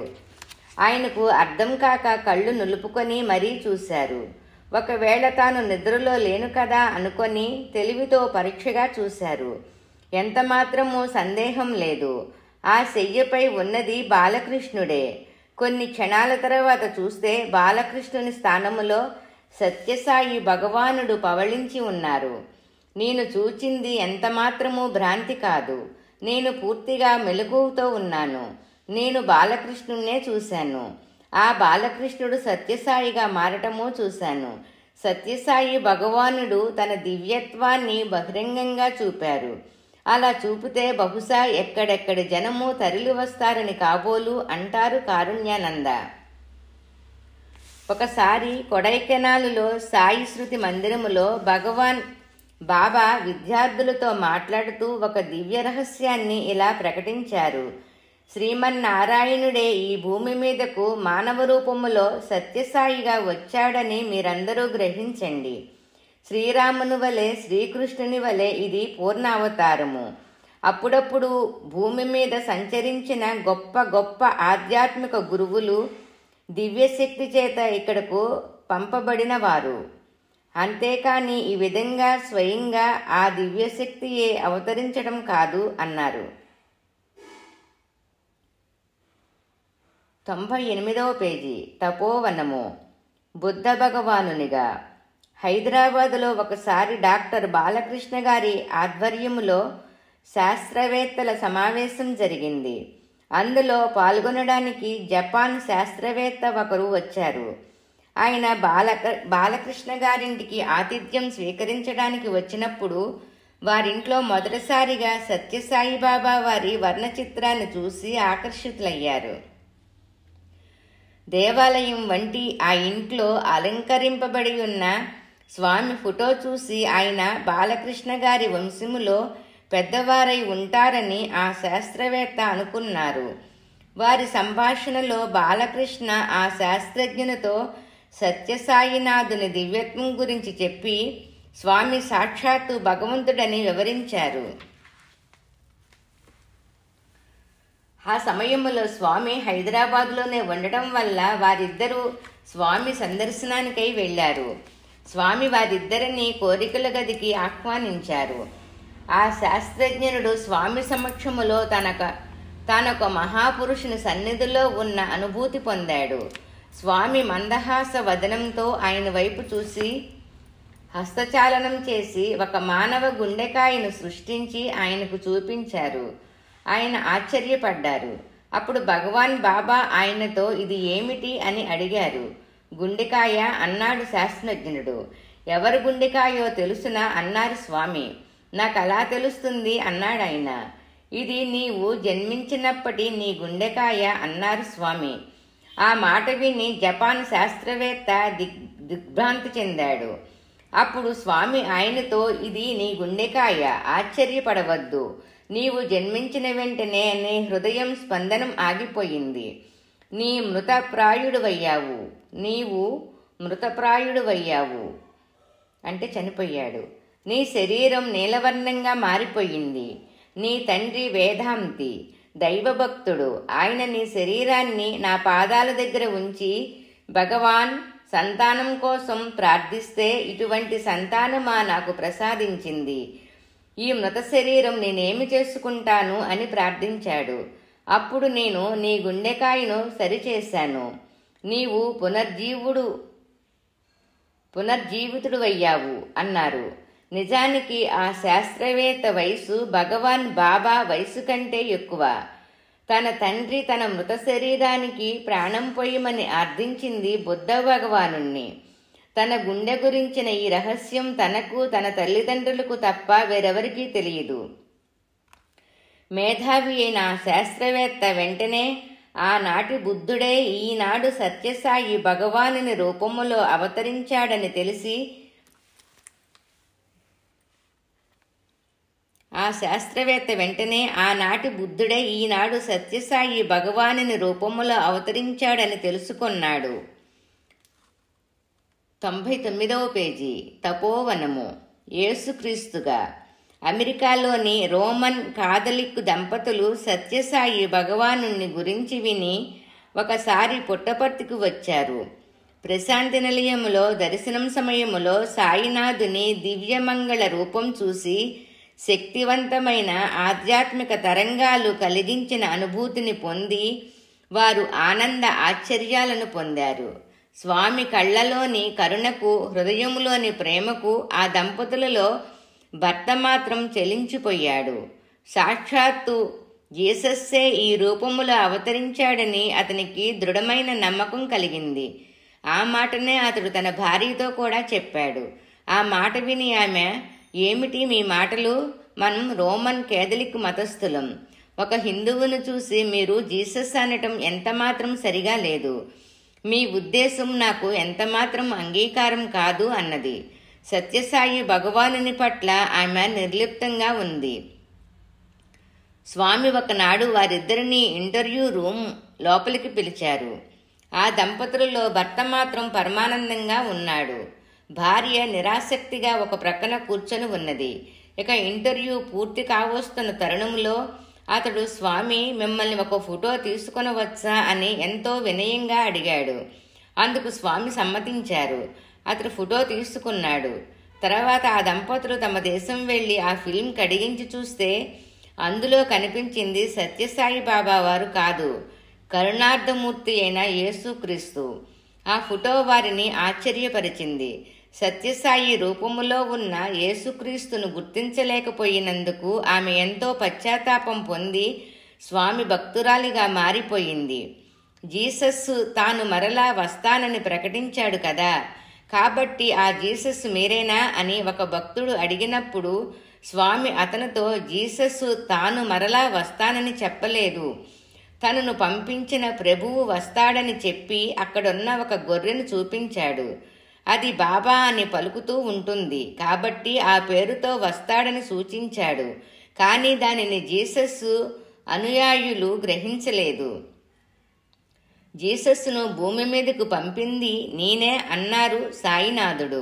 ఆయనకు అర్థం కాక కళ్ళు నులుపుకొని మరీ చూశారు. ఒకవేళ తాను నిద్రలో లేను కదా అనుకొని తెలివితో పరీక్షగా చూశారు. ఎంతమాత్రమూ సందేహం లేదు, ఆ శయ్యపై ఉన్నది బాలకృష్ణుడే. కొన్ని క్షణాల తర్వాత చూస్తే బాలకృష్ణుని స్థానములో సత్యసాయి భగవానుడు పవళించి ఉన్నారు. నేను చూచింది ఎంతమాత్రమూ భ్రాంతి కాదు. నేను పూర్తిగా మెలకువతో ఉన్నాను. నేను బాలకృష్ణున్నే చూశాను. ఆ బాలకృష్ణుడు సత్యసాయిగా మారటమూ చూశాను. సత్యసాయి భగవానుడు తన దివ్యత్వాన్ని బహిరంగంగా చూపారు. అలా చూపితే బహుశా ఎక్కడెక్కడి జనము తరలి వస్తారని కాబోలు అంటారు కారుణ్యానంద. ఒకసారి కొడైకెనాలులో సాయి శృతి మందిరములో బాబా విద్యార్థులతో మాట్లాడుతూ ఒక దివ్య రహస్యాన్ని ఇలా ప్రకటించారు. శ్రీమన్నారాయణుడే ఈ భూమి మీదకు మానవ రూపములో సత్యసాయిగా వచ్చాడని మీరందరూ గ్రహించండి. శ్రీరాముని వలె శ్రీకృష్ణుని వలె ఇది పూర్ణావతారము. అప్పుడప్పుడు భూమి మీద సంచరించిన గొప్ప గొప్ప ఆధ్యాత్మిక గురువులు దివ్యశక్తి చేత ఇక్కడకు పంపబడిన వారు. అంతేకాని ఈ విధంగా స్వయంగా ఆ దివ్యశక్తియే అవతరించడం కాదు అన్నారు. 98వ పేజీ. తపోవనము. బుద్ధ భగవానునిగా. హైదరాబాదులో ఒకసారి డాక్టర్ బాలకృష్ణ గారి ఆధ్వర్యములో శాస్త్రవేత్తల సమావేశం జరిగింది. అందులో పాల్గొనడానికి జపాన్ శాస్త్రవేత్త ఒకరు వచ్చారు. ఆయన బాలకృష్ణ గారింటికి ఆతిథ్యం స్వీకరించడానికి వచ్చినప్పుడు వారింట్లో మొదటిసారిగా సత్యసాయిబాబా వారి వర్ణచిత్రాన్ని చూసి ఆకర్షితులయ్యారు. దేవాలయం వంటి ఆ ఇంట్లో అలంకరింపబడి ఉన్న స్వామి ఫోటో చూసి ఆయన బాలకృష్ణ గారి వంశములో పెద్దవారై ఉంటారని ఆ శాస్త్రవేత్త అనుకున్నారు. వారి సంభాషణలో బాలకృష్ణ ఆ శాస్త్రజ్ఞునితో సత్యసాయినాథుని దివ్యత్వం గురించి చెప్పి స్వామి సాక్షాత్తు భగవంతుడని వివరించారు. ఆ సమయంలో స్వామి హైదరాబాద్లోనే ఉండటం వల్ల వారిద్దరూ స్వామి సందర్శనానికై వెళ్లారు. స్వామి వారిద్దరిని కోరికల గదికి ఆహ్వానించారు. ఆ శాస్త్రజ్ఞనుడు స్వామి సమక్షములో తానొక మహాపురుషుని సన్నిధిలో ఉన్న అనుభూతి పొందాడు. స్వామి మందహాస వదనంతో ఆయన వైపు చూసి హస్తచాలనం చేసి ఒక మానవ గుండెకాయను సృష్టించి ఆయనకు చూపించారు. ఆయన ఆశ్చర్యపడ్డారు. అప్పుడు భగవాన్ బాబా ఆయనతో ఇది ఏమిటి అని అడిగారు. గుండెకాయ అన్నాడు శాస్త్రజ్ఞుడు. ఎవరి గుండెకాయో తెలుసునా అన్నారు స్వామి. నాకు అలా తెలుస్తుంది అన్నాడాయన. ఇది నీవు జన్మించినప్పటి నీ గుండెకాయ అన్నారు స్వామి. ఆ మాట విని జపాన్ శాస్త్రవేత్త దిగ్భ్రాంతి చెందాడు. అప్పుడు స్వామి ఆయనతో ఇది నీ గుండెకాయ, ఆశ్చర్యపడవద్దు. నీవు జన్మించిన వెంటనే నీ హృదయం స్పందనం ఆగిపోయింది. నీవు మృతప్రాయుడువయ్యావు అంటే చనిపోయాడు. నీ శరీరం నీలవర్ణంగా మారిపోయింది. నీ తండ్రి వేదాంతి, దైవభక్తుడు. ఆయన నీ శరీరాన్ని నా పాదాల దగ్గర ఉంచి భగవాన్ సంతానం కోసం ప్రార్థిస్తే ఇటువంటి సంతానమా నాకు ప్రసాదించింది. ఈ మృత శరీరం నేనేమి చేసుకుంటాను అని ప్రార్థించాడు. అప్పుడు నేను నీ గుండెకాయను సరిచేశాను. నీవు పునర్జీవితుడువయ్యావు అన్నారు. నిజానికి ఆ శాస్త్రవేత్త వయసు భగవాన్ బాబా వయసు కంటే ఎక్కువ. తన తండ్రి తన మృత శరీరానికి ప్రాణం పోయమని అర్థించింది బుద్ధ భగవానుణ్ణి. తన గుండె గురించిన ఈ రహస్యం తనకు తన తల్లిదండ్రులకు తప్ప వేరెవరికీ తెలియదు. మేధావి అయిన శాస్త్రవేత్త వెంటనే ఆనాటి బుద్ధుడే ఈనాడు సత్యసాయి భగవానుని రూపములో అవతరించాడని తెలిసి ఆ శాస్త్రవేత్త వెంటనే ఆనాటి బుద్ధుడే ఈనాడు సత్యసాయి భగవానుని రూపములో అవతరించాడని తెలుసుకున్నాడు. 99వ పేజీ. తపోవనము. యేసుక్రీస్తుగా. అమెరికాలోని రోమన్ కాథలిక్ దంపతులు సత్యసాయి భగవానుని గురించి విని ఒకసారి పుట్టపర్తికి వచ్చారు. ప్రశాంతి నిలయములో దర్శనం సమయములో సాయినాథుని దివ్యమంగళ రూపం చూసి శక్తివంతమైన ఆధ్యాత్మిక తరంగాలు కలిగించిన అనుభూతిని పొంది వారు ఆనంద ఆశ్చర్యాలను పొందారు. స్వామి కళ్ళలోని కరుణకు, హృదయములోని ప్రేమకు ఆ దంపతులలో భర్త మాత్రం చెలించిపోయాడు. సాక్షాత్తు జీసస్సే ఈ రూపములో అవతరించాడని అతనికి దృఢమైన నమ్మకం కలిగింది. ఆ మాటనే అతడు తన భార్యతో కూడా చెప్పాడు. ఆ మాట విని ఆమె, ఏమిటి మీ మాటలు? మనం రోమన్ కేథలిక్ మతస్థులం. ఒక హిందువును చూసి మీరు జీసస్ అనటం ఎంతమాత్రం సరిగా లేదు. మీ ఉద్దేశం నాకు ఎంతమాత్రం అంగీకారం కాదు అన్నది. సత్యసాయి భగవానుని పట్ల ఆమె నిర్లిప్తంగా ఉంది. స్వామి ఒకనాడు వారిద్దరినీ ఇంటర్వ్యూ రూమ్ లోపలికి పిలిచారు. ఆ దంపతులలో భర్త మాత్రం పరమానందంగా ఉన్నాడు. భార్య నిరాసక్తిగా ఒక ప్రక్కన కూర్చొని ఉన్నది. ఇక ఇంటర్వ్యూ పూర్తి కావస్తున్న తరుణంలో అతడు, స్వామి, మిమ్మల్ని ఒక ఫోటో తీసుకొనవచ్చా అని ఎంతో వినయంగా అడిగాడు. అందుకు స్వామి సమ్మతించారు. అతడు ఫోటో తీసుకున్నాడు. తర్వాత ఆ దంపతులు తమ దేశం వెళ్లి ఆ ఫిల్మ్ కడిగించి చూస్తే అందులో కనిపించింది సత్యసాయి బాబా వారు కాదు, కరుణార్థమూర్తి అయిన యేసుక్రీస్తు. ఆ ఫోటో వారిని ఆశ్చర్యపరిచింది. సత్యసాయి రూపములో ఉన్న యేసుక్రీస్తును గుర్తించలేకపోయినందుకు ఆమె ఎంతో పశ్చాత్తాపం పొంది స్వామి భక్తురాలిగా మారిపోయింది. జీసస్ తాను మరలా వస్తానని ప్రకటించాడు కదా, కాబట్టి ఆ జీసస్ మీరేనా అని ఒక భక్తుడు అడిగినప్పుడు స్వామి అతనితో, జీసస్ తాను మరలా వస్తానని చెప్పలేదు, తనను పంపించిన ప్రభువు వస్తాడని చెప్పి అక్కడున్న ఒక గొర్రెను చూపించాడు. అది బాబా అని పలుకుతూ ఉంటుంది కాబట్టి ఆ పేరుతో వస్తాడని సూచించాడు. కానీ దానిని జీసస్ అనుయాయులు గ్రహించలేదు. జీసస్ను భూమి మీదకు పంపింది నేనే అన్నారు సాయినాథుడు.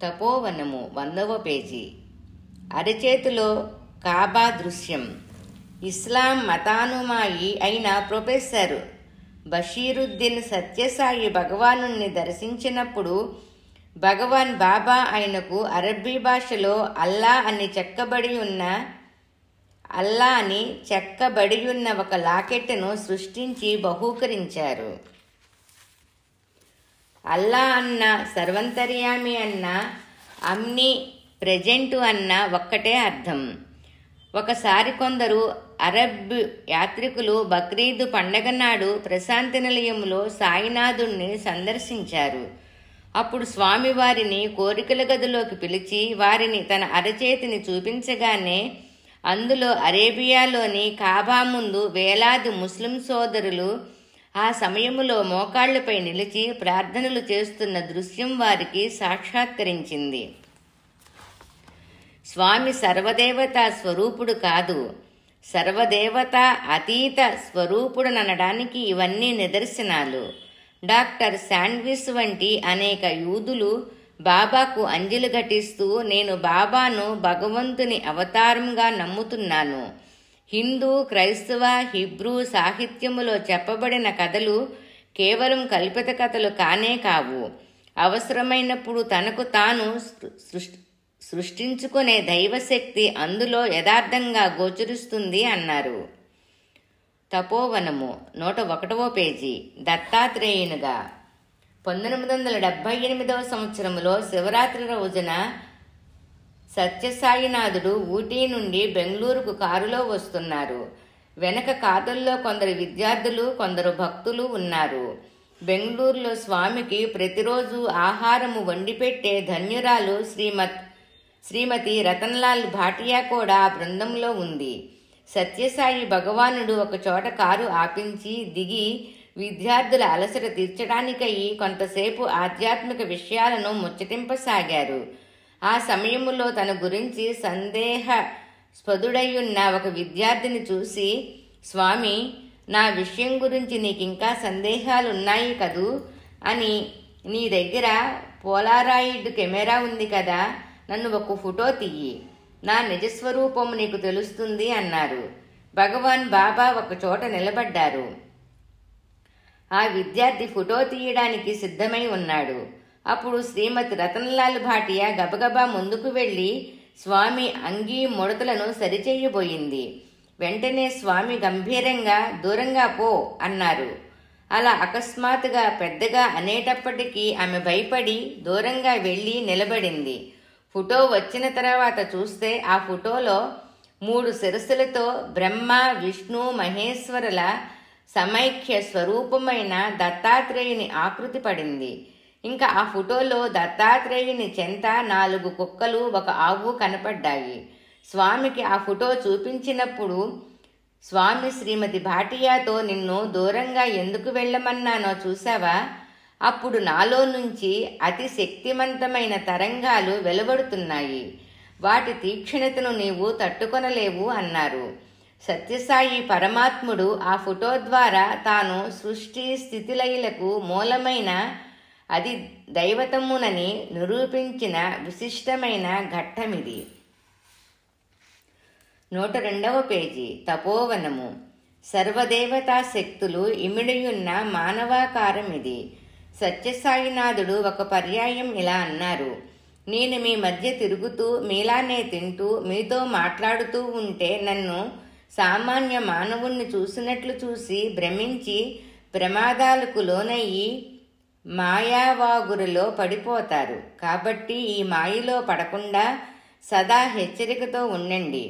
తపోవనము 100వ పేజీ. అరచేతిలో కాబా దృశ్యం. ఇస్లాం మతానుమాయి అయిన ప్రొఫెసర్ బషీరుద్దీన్ సత్యసాయి భగవానుణ్ణి దర్శించినప్పుడు భగవాన్ బాబా ఆయనకు అరబ్బీ భాషలో అల్లా అని చెక్కబడి ఉన్న ఒక లాకెట్ను సృష్టించి బహూకరించారు. అల్లా అన్న, సర్వంతర్యామి అన్న, అమ్ని ప్రెజెంటు అన్న ఒక్కటే అర్థం. ఒకసారి కొందరు అరబ్ యాత్రికులు బక్రీదు పండగ నాడు ప్రశాంతి నిలయంలో సాయినాథుణ్ణి సందర్శించారు. అప్పుడు స్వామి వారిని కోరికల గదిలోకి పిలిచి వారిని తన అరచేతిని చూపించగానే అందులో అరేబియాలోని కాబా ముందు వేలాది ముస్లిం సోదరులు ఆ సమయములో మోకాళ్లపై నిలిచి ప్రార్థనలు చేస్తున్న దృశ్యం వారికి సాక్షాత్కరించింది. స్వామి సర్వదేవతా స్వరూపుడు కాదు, సర్వదేవతా అతీత స్వరూపుడనడానికి ఇవన్నీ నిదర్శనాలు. డాక్టర్ శాండ్విచ్ వంటి అనేక యూదులు బాబాకు అంజలి ఘటిస్తూ, నేను బాబాను భగవంతుని అవతారంగా నమ్ముతున్నాను. హిందూ, క్రైస్తవ, హిబ్రూ సాహిత్యములో చెప్పబడిన కథలు కేవలం కల్పిత కథలు కానే కావు. అవసరమైనప్పుడు తనకు తాను సృష్టించుకునే దైవశక్తి అందులో యథార్థంగా గోచరిస్తుంది అన్నారు. తపోవనము 101వ పేజీ. దత్తాత్రేయునిగా. 1978వ సంవత్సరంలో శివరాత్రి రోజున సత్యసాయినాథుడు ఊటీ నుండి బెంగళూరుకు కారులో వస్తున్నారు. వెనక కారులో కొందరు విద్యార్థులు, కొందరు భక్తులు ఉన్నారు. బెంగళూరులో స్వామికి ప్రతిరోజు ఆహారము వండిపెట్టే ధన్యురాలు శ్రీమతి రతన్లాల్ భాటియా కూడా ఆ బృందంలో ఉంది. సత్యసాయి భగవానుడు ఒకచోట కారు ఆపించి దిగి విద్యార్థుల అలసట తీర్చడానికై కొంతసేపు ఆధ్యాత్మిక విషయాలను ముచ్చటింపసాగారు. ఆ సమయములో తన గురించి సందేహస్పదుడయ్యున్న ఒక విద్యార్థిని చూసి, స్వామి, నా విషయం గురించి నీకింకా సందేహాలున్నాయి కదూ అని, నీ దగ్గర పోలారాయిడ్ కెమెరా ఉంది కదా, నన్ను ఒక ఫోటో తీయి, నా నిజస్వరూపం నీకు తెలుస్తుంది అన్నారు. భగవాన్ బాబా ఒక చోట నిలబడ్డారు. ఆ విద్యార్థి ఫోటో తీయడానికి సిద్ధమై ఉన్నాడు. అప్పుడు శ్రీమతి రతన్లాల్ భాటియా గబగబా ముందుకు వెళ్లి స్వామి అంగీ ముడతలను సరిచేయబోయింది. వెంటనే స్వామి గంభీరంగా దూరంగా పో అన్నారు. అలా అకస్మాత్తుగా పెద్దగా అనేటప్పటికీ ఆమె భయపడి దూరంగా వెళ్లి నిలబడింది. ఫోటో వచ్చిన తర్వాత చూస్తే ఆ ఫోటోలో 3 శిరస్సులతో బ్రహ్మ విష్ణు మహేశ్వరుల సమైక్య స్వరూపమైన దత్తాత్రేయుని ఆకృతి పడింది. ఇంకా ఆ ఫోటోలో దత్తాత్రేయుని చెంత 4 కుక్కలు 1 ఆవు కనపడ్డాయి. స్వామికి ఆ ఫోటో చూపించినప్పుడు స్వామి శ్రీమతి భాటియాతో నిన్ను దూరంగా ఎందుకు వెళ్ళమన్నానో చూసావా? అప్పుడు నాలో నుంచి అతి శక్తివంతమైన తరంగాలు వెలువడుతున్నాయి. వాటి తీక్షణతను నీవు తట్టుకొనలేవు అన్నారు. సత్యసాయి పరమాత్ముడు ఆ ఫోటో ద్వారా తాను సృష్టి స్థితిలయలకు మూలమైన అది దైవతమునని నిరూపించిన విశిష్టమైన ఘట్టమిది. 102వ పేజీ. తపోవనము. సర్వదేవతా శక్తులు ఇమిడియున్న మానవాకారమిది. సత్యసాయినాథుడు ఒక పర్యాయం ఇలా అన్నారు. నేను మీ మధ్య తిరుగుతూ మీలానే తింటూ మీతో మాట్లాడుతూ ఉంటే నన్ను సామాన్య మానవుణ్ణి చూసినట్లు చూసి భ్రమించి ప్రమాదాలకు లోనయ్యి మాయావాగురులో పడిపోతారు. కాబట్టి ఈ మాయలో పడకుండా సదా హెచ్చరికతో ఉండండి.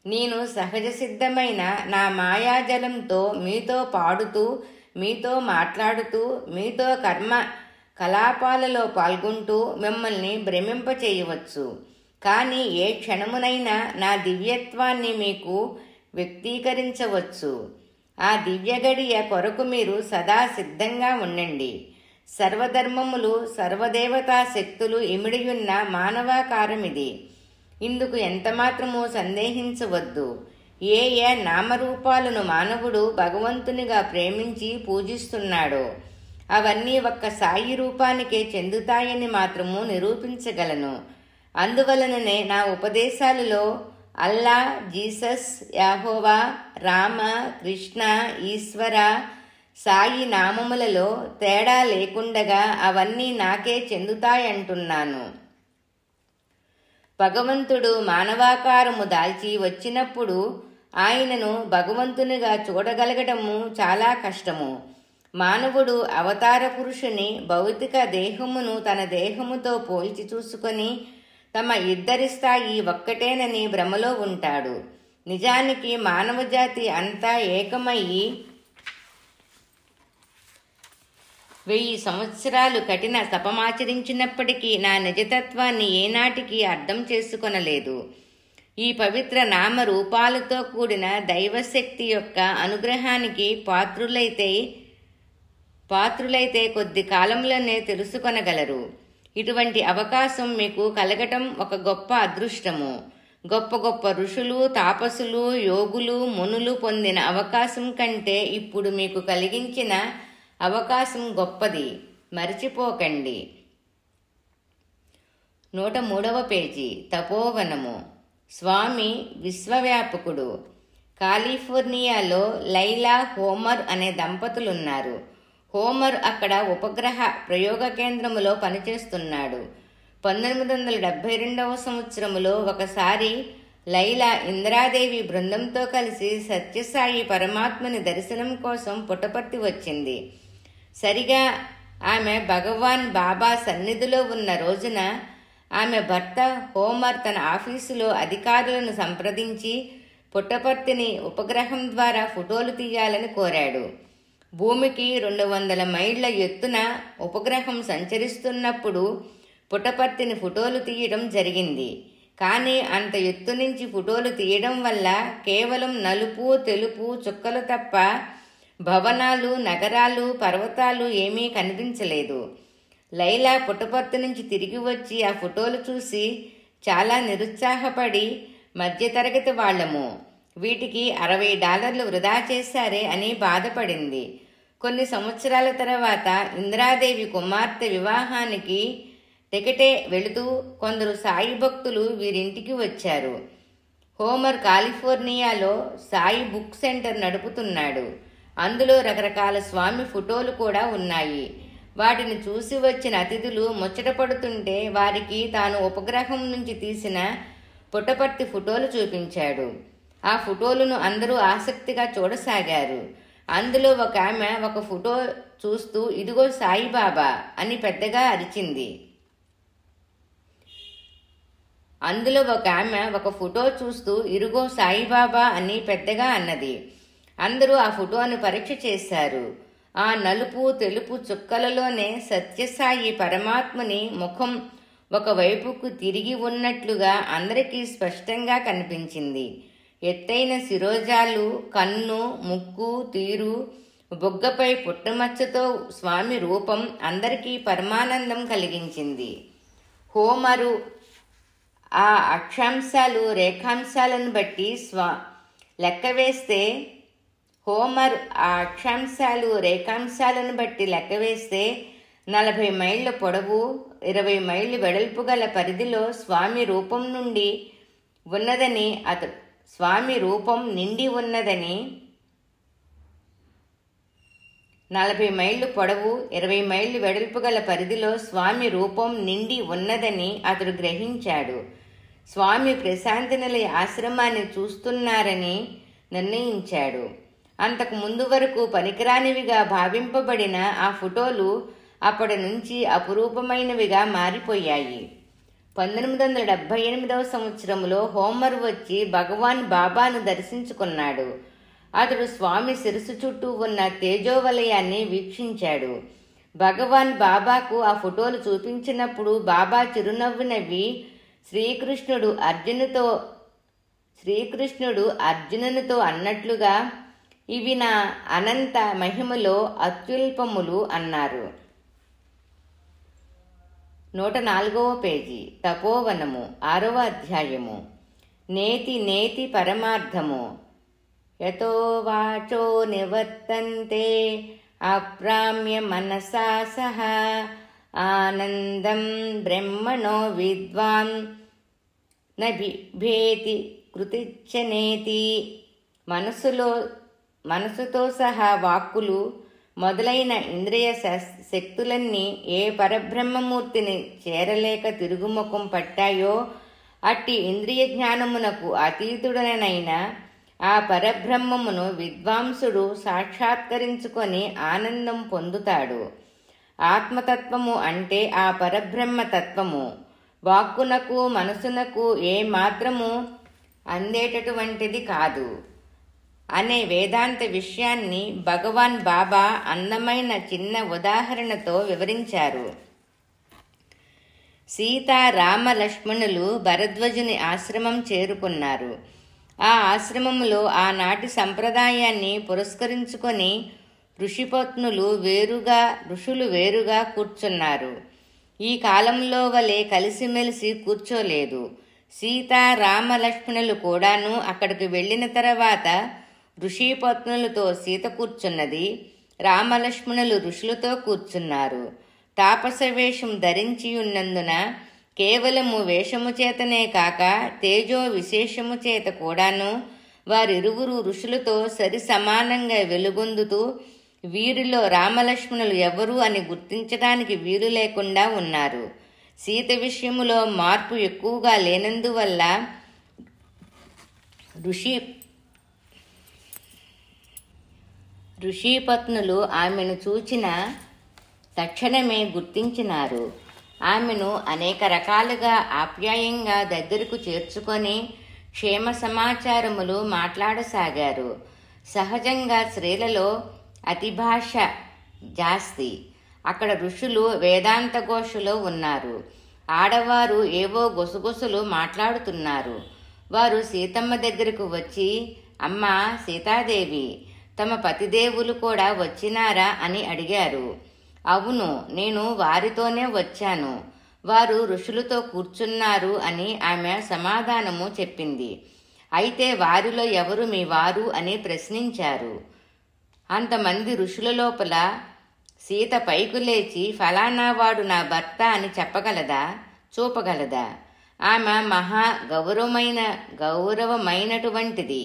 నేను సహజ సిద్ధమైన నా మాయాజలంతో మీతో పాడుతూ మీతో మాట్లాడుతూ మీతో కర్మ కలాపాలలో పాల్గొంటూ మిమ్మల్ని భ్రమింపచేయవచ్చు. కానీ ఏ క్షణమునైనా నా దివ్యత్వాన్ని మీకు వ్యక్తీకరించవచ్చు. ఆ దివ్యగడియ కొరకు మీరు సదా సిద్ధంగా ఉండండి. సర్వధర్మములు సర్వదేవతా శక్తులు ఇమిడియున్న మానవాకారమిది. ఇందుకు ఎంతమాత్రమూ సందేహించవద్దు. ఏ ఏ నామరూపాలను మానవుడు భగవంతునిగా ప్రేమించి పూజిస్తున్నాడో అవన్నీ ఒక్క సాయి రూపానికే చెందుతాయని మాత్రము నిరూపించగలను. అందువలననే నా ఉపదేశాలలో అల్లా, జీసస్, యెహోవా, రామ, కృష్ణ, ఈశ్వర, సాయి నామములలో తేడా లేకుండగా అవన్నీ నాకే చెందుతాయంటున్నాను. భగవంతుడు మానవాకారము దాల్చి వచ్చినప్పుడు ఆయనను భగవంతునిగా చూడగలగడము చాలా కష్టము. మానవుడు అవతార పురుషుని భౌతిక దేహమును తన దేహముతో పోల్చి చూసుకొని తమ ఇద్దరి స్థాయి ఒక్కటేనని భ్రమలో ఉంటాడు. నిజానికి మానవ జాతి అంతా ఏకమయ్యి 1000 సంవత్సరాలు కఠిన తపమాచరించినప్పటికీ నా నిజతత్వాన్ని ఏనాటికి అర్థం చేసుకొనలేదు. ఈ పవిత్ర నామ రూపాలతో కూడిన దైవశక్తి యొక్క అనుగ్రహానికి పాత్రులైతే కొద్ది కాలంలోనే తెలుసుకొనగలరు. ఇటువంటి అవకాశం మీకు కలగటం ఒక గొప్ప అదృష్టము. గొప్ప గొప్ప ఋషులు, తాపసులు, యోగులు, మునులు పొందిన అవకాశం కంటే ఇప్పుడు మీకు కలిగించిన అవకాశం గొప్పది. మరిచిపోకండి. 103వ పేజీ. తపోవనము. స్వామి విశ్వవ్యాపకుడు. కాలిఫోర్నియాలో లైలా హోమర్ అనే దంపతులున్నారు. హోమర్ అక్కడ ఉపగ్రహ ప్రయోగ కేంద్రములో పనిచేస్తున్నాడు. 1972వ సంవత్సరములో ఒకసారి లైలా ఇంద్రాదేవి బృందంతో కలిసి సత్యసాయి పరమాత్మని దర్శనం కోసం పుట్టపర్తి వచ్చింది. సరిగా ఆమె భగవాన్ బాబా సన్నిధిలో ఉన్న రోజున ఆమె భర్త హోమర్ తన ఆఫీసులో అధికారులను సంప్రదించి పుట్టపర్తిని ఉపగ్రహం ద్వారా ఫోటోలు తీయాలని కోరాడు. భూమికి 200 మైళ్ళ ఎత్తున ఉపగ్రహం సంచరిస్తున్నప్పుడు పుట్టపర్తిని ఫోటోలు తీయడం జరిగింది. కానీ అంత ఎత్తు నుంచి ఫోటోలు తీయడం వల్ల కేవలం నలుపు తెలుపు చుక్కలు తప్ప భవనాలు, నగరాలు, పర్వతాలు ఏమీ కనిపించలేదు. లైలా పుట్టపర్తి నుంచి తిరిగి వచ్చి ఆ ఫోటోలు చూసి చాలా నిరుత్సాహపడి మధ్యతరగతి వాళ్లము, వీటికి $60 వృధా చేశారే అని బాధపడింది. కొన్ని సంవత్సరాల తర్వాత ఇంద్రాదేవి కుమార్తె వివాహానికి టికెటే వెళుతూ కొందరు సాయి భక్తులు వీరింటికి వచ్చారు. హోమర్ కాలిఫోర్నియాలో సాయి బుక్ సెంటర్ నడుపుతున్నాడు. అందులో రకరకాల స్వామి ఫోటోలు కూడా ఉన్నాయి. వాటిని చూసి వచ్చిన అతిథులు ముచ్చటపడుతుంటే వారికి తాను ఉపగ్రహం నుంచి తీసిన పుట్టపర్తి ఫోటోలు చూపించాడు. ఆ ఫోటోలను అందరూ ఆసక్తిగా చూడసాగారు. అందులో ఒక ఆమె ఒక ఫోటో చూస్తూ ఇదిగో సాయిబాబా అని పెద్దగా అరిచింది. అన్నది. అందరూ ఆ ఫోటోను పరీక్ష చేశారు. ఆ నలుపు తెలుపు చుక్కలలోనే సత్యసాయి పరమాత్మని ముఖం ఒకవైపుకు తిరిగి ఉన్నట్లుగా అందరికీ స్పష్టంగా కనిపించింది. ఎత్తైన శిరోజాలు, కన్ను, ముక్కు, తీరు, బొగ్గపై పుట్టమచ్చతో స్వామి రూపం అందరికీ పరమానందం కలిగించింది. హోమరు ఆ అక్షాంశాలు రేఖాంశాలను బట్టి లెక్కవేస్తే 40 మైళ్ళ పొడవు 20 మైళ్ళు వెడల్పు గల పరిధిలో స్వామి రూపం నిండి ఉన్నదని 40 మైళ్ళు పొడవు 20 మైళ్ళు వెడల్పు గల పరిధిలో స్వామి రూపం నిండి ఉన్నదని అతడు గ్రహించాడు. స్వామి ప్రశాంతి నిలయ ఆశ్రమాన్ని చూస్తున్నారని నిర్ణయించాడు. అంతకు ముందు వరకు పనికిరానివిగా భావింపబడిన ఆ ఫోటోలు అప్పటి నుంచి అపురూపమైనవిగా మారిపోయాయి. 1978 సంవత్సరంలో హోమర్ వచ్చి భగవాన్ బాబాను దర్శించుకున్నాడు. అతడు స్వామి శిరస్సు చుట్టూ ఉన్న తేజోవలయాన్ని వీక్షించాడు. భగవాన్ బాబాకు ఆ ఫోటోలు చూపించినప్పుడు బాబా చిరునవ్వు నవ్వి శ్రీకృష్ణుడు అర్జునునితో అన్నట్లుగా ఇవి నా అనంత మహిమలో అత్యుల్పములు అన్నారు. 104వ పేజీ. తపోవనము 6వ అధ్యాయము. నేతి నేతి పరమార్థము. యతో వాచో నివర్తంతే అప్రామ్య మనసా సహ ఆనందం బ్రహ్మణో విద్వాన్ నభిభేతి కృతిచ్చనేతి. మనసుతో సహా వాక్కులు మొదలైన ఇంద్రియ శక్తులన్నీ ఏ పరబ్రహ్మమూర్తిని చేరలేక తిరుగుముఖం పట్టాయో అట్టి ఇంద్రియ జ్ఞానమునకు అతీతుడనైన ఆ పరబ్రహ్మమును విద్వాంసుడు సాక్షాత్కరించుకొని ఆనందం పొందుతాడు. ఆత్మతత్వము అంటే ఆ పరబ్రహ్మ తత్వము వాక్కునకు మనసునకు ఏ మాత్రము అందేటటువంటిది కాదు అనే వేదాంత విషయాన్ని భగవాన్ బాబా అందమైన చిన్న ఉదాహరణతో వివరించారు. సీతా రామ లక్ష్మణులు భరద్వాజుని ఆశ్రమం చేరుకున్నారు. ఆ ఆశ్రమంలో ఆనాటి సంప్రదాయాన్ని పురస్కరించుకొని ఋషులు వేరుగా కూర్చున్నారు. ఈ కాలంలో వలె కలిసిమెలిసి కూర్చోలేదు. సీతా రామ లక్ష్మణులు కూడాను అక్కడికి వెళ్ళిన తర్వాత ఋషిపత్నులతో సీత కూర్చున్నది. రామలక్ష్మణులు ఋషులతో కూర్చున్నారు. తాపస వేషం ధరించి ఉన్నందున కేవలము వేషము చేతనే కాక తేజో విశేషము చేత కూడాను వారిరువురు ఋషులతో సరి సమానంగా వెలుగొందుతూ వీరిలో రామలక్ష్మణులు ఎవరు అని గుర్తించడానికి వీలు లేకుండా ఉన్నారు. సీత విషయములో మార్పు ఎక్కువగా లేనందువల్ల ఋషిపత్నులు ఆమెను చూచిన తక్షణమే గుర్తించినారు. ఆమెను అనేక రకాలుగా ఆప్యాయంగా దగ్గరకు చేర్చుకొని క్షేమ సమాచారములు మాట్లాడసాగారు. సహజంగా స్త్రీలలో అతిభాష జాస్తి. అక్కడ ఋషులు వేదాంత ఘోషలో ఉన్నారు. ఆడవారు ఏవో గుసగుసలు మాట్లాడుతున్నారు. వారు సీతమ్మ దగ్గరకు వచ్చి, అమ్మా సీతాదేవి, తమ పతిదేవులు కూడా వచ్చినారా అని అడిగారు. అవును, నేను వారితోనే వచ్చాను. వారు ఋషులతో కూర్చున్నారు అని ఆమె సమాధానము చెప్పింది. అయితే వారిలో ఎవరు మీ వారు అని ప్రశ్నించారు. అంతమంది ఋషుల లోపల సీత పైకి లేచి ఫలానా వాడు నా భర్త అని చెప్పగలదా, చూపగలదా? ఆమె గౌరవమైనటువంటిది,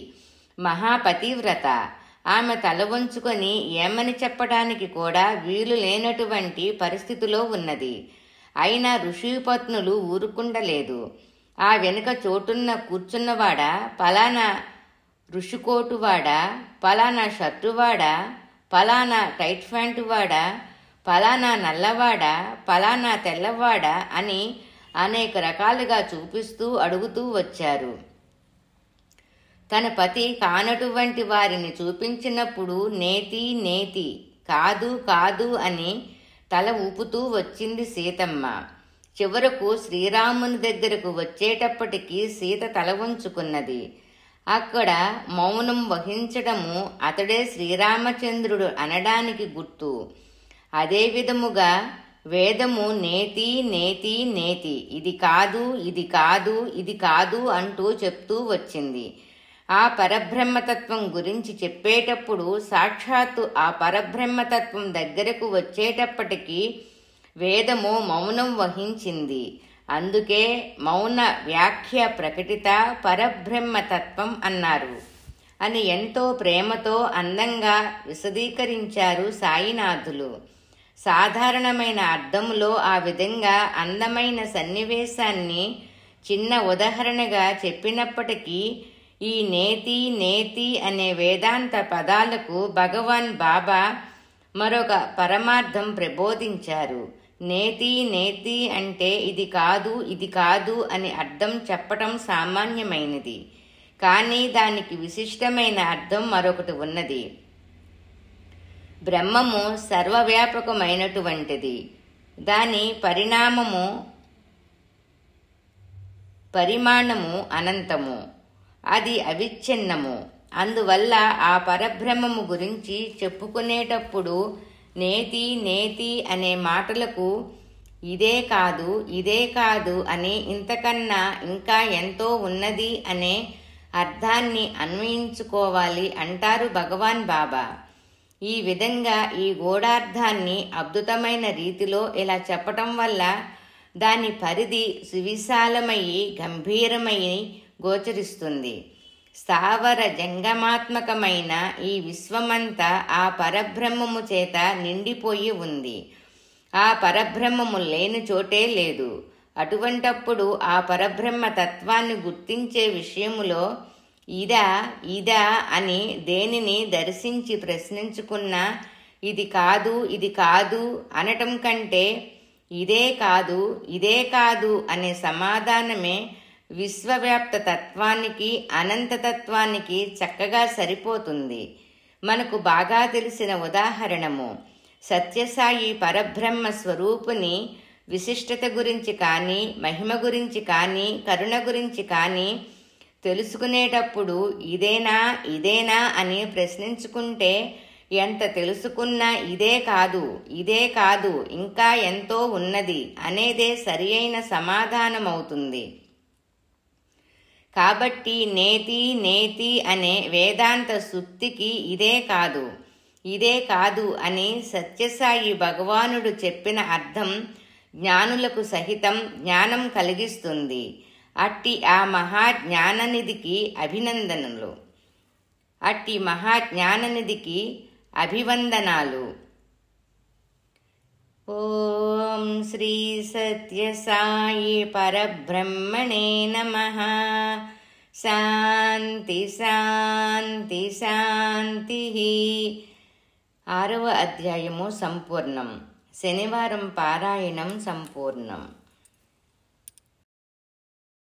మహాపతివ్రత. ఆమె తల వంచుకొని ఏమని చెప్పడానికి కూడా వీలు లేనటువంటి పరిస్థితిలో ఉన్నది. అయినా ఋషిపత్నులు ఊరుకుండలేదు. ఆ వెనుక చోటున్న కూర్చున్నవాడా, పలానా ఋషికోటువాడా, పలానా షర్టువాడా, పలానా టైట్ ప్యాంటువాడా, పలానా నల్లవాడా, పలానా తెల్లవాడా అని అనేక రకాలుగా చూపిస్తూ అడుగుతూ వచ్చారు. తన పతి కానటువంటి వారిని చూపించినప్పుడు నేతి నేతి, కాదు కాదు అని తల ఊపుతూ వచ్చింది సీతమ్మ. చివరకు శ్రీరాముని దగ్గరకు వచ్చేటప్పటికి సీత తల వంచుకున్నది. అక్కడ మౌనం వహించడము అతడే శ్రీరామచంద్రుడు అనడానికి గుర్తు. అదే విధముగా వేదము నేతి నేతి నేతి, ఇది కాదు ఇది కాదు ఇది కాదు అంటూ చెప్తూ వచ్చింది. ఆ పరబ్రహ్మతత్వం గురించి చెప్పేటప్పుడు సాక్షాత్తు ఆ పరబ్రహ్మతత్వం దగ్గరకు వచ్చేటప్పటికి వేదము మౌనం వహించింది. అందుకే మౌన వ్యాఖ్య ప్రకటిత పరబ్రహ్మతత్వం అన్నారు అని ఎంతో ప్రేమతో అందంగా విశదీకరించారు సాయినాథులు. సాధారణమైన అర్థములో ఆ విధంగా అందమైన సన్నివేశాన్ని చిన్న ఉదాహరణగా చెప్పినప్పటికీ ఈ నేతి నేతి అనే వేదాంత పదాలకు భగవాన్ బాబా మరొక పరమార్థం ప్రబోధించారు. నేతి నేతి అంటే ఇది కాదు ఇది కాదు అని అర్థం చెప్పటం సామాన్యమైనది. కానీ దానికి విశిష్టమైన అర్థం మరొకటి ఉన్నది. బ్రహ్మము సర్వవ్యాపకమైనటువంటిది. దాని పరిమాణము అనంతము, అది అవిచ్ఛిన్నము. అందువల్ల ఆ పరబ్రహ్మము గురించి చెప్పుకునేటప్పుడు నేతి నేతి అనే మాటలకు ఇదే కాదు ఇదే కాదు అని, ఇంతకన్నా ఇంకా ఎంతో ఉన్నది అనే అర్థాన్ని అన్వయించుకోవాలి అంటారు భగవాన్ బాబా. ఈ విధంగా ఈ గూఢార్థాన్ని అద్భుతమైన రీతిలో ఇలా చెప్పటం వల్ల దాని పరిధి సువిశాలమయ్యి గంభీరమై గోచరిస్తుంది. స్థావర జంగమాత్మకమైన ఈ విశ్వమంతా ఆ పరబ్రహ్మము చేత నిండిపోయి ఉంది. ఆ పరబ్రహ్మము లేని చోటే లేదు. అటువంటప్పుడు ఆ పరబ్రహ్మ తత్వాన్ని గుర్తించే విషయములో ఇదా ఇదా అని దేనిని దర్శించి ప్రశ్నించుకున్నా ఇది కాదు ఇది కాదు అనటం కంటే ఇదే కాదు ఇదే కాదు అనే సమాధానమే విశ్వవ్యాప్త తత్వానికి అనంతతత్వానికి చక్కగా సరిపోతుంది. మనకు బాగా తెలిసిన ఉదాహరణము సత్యసాయి పరబ్రహ్మ స్వరూపుని విశిష్టత గురించి కానీ, మహిమ గురించి కానీ, కరుణ గురించి కానీ తెలుసుకునేటప్పుడు ఇదేనా ఇదేనా అని ప్రశ్నించుకుంటే ఎంత తెలుసుకున్నా ఇదే కాదు ఇంకా ఎంతో ఉన్నది అనేదే సరి అయిన సమాధానమవుతుంది. కాబట్టి నేతి నేతి అనే వేదాంత సూక్తికి ఇదే కాదు అని సత్యసాయి భగవానుడు చెప్పిన అర్థం జ్ఞానులకు సహితం జ్ఞానం కలిగిస్తుంది. అట్టి ఆ మహాజ్ఞాననిధికి అభివందనాలు. ఓం శ్రీ సత్యసాయి పరబ్రహ్మణే నమః. శాంతి శాంతి శాంతి. 6వ అధ్యాయము సంపూర్ణం. శనివారం పారాయణం సంపూర్ణం.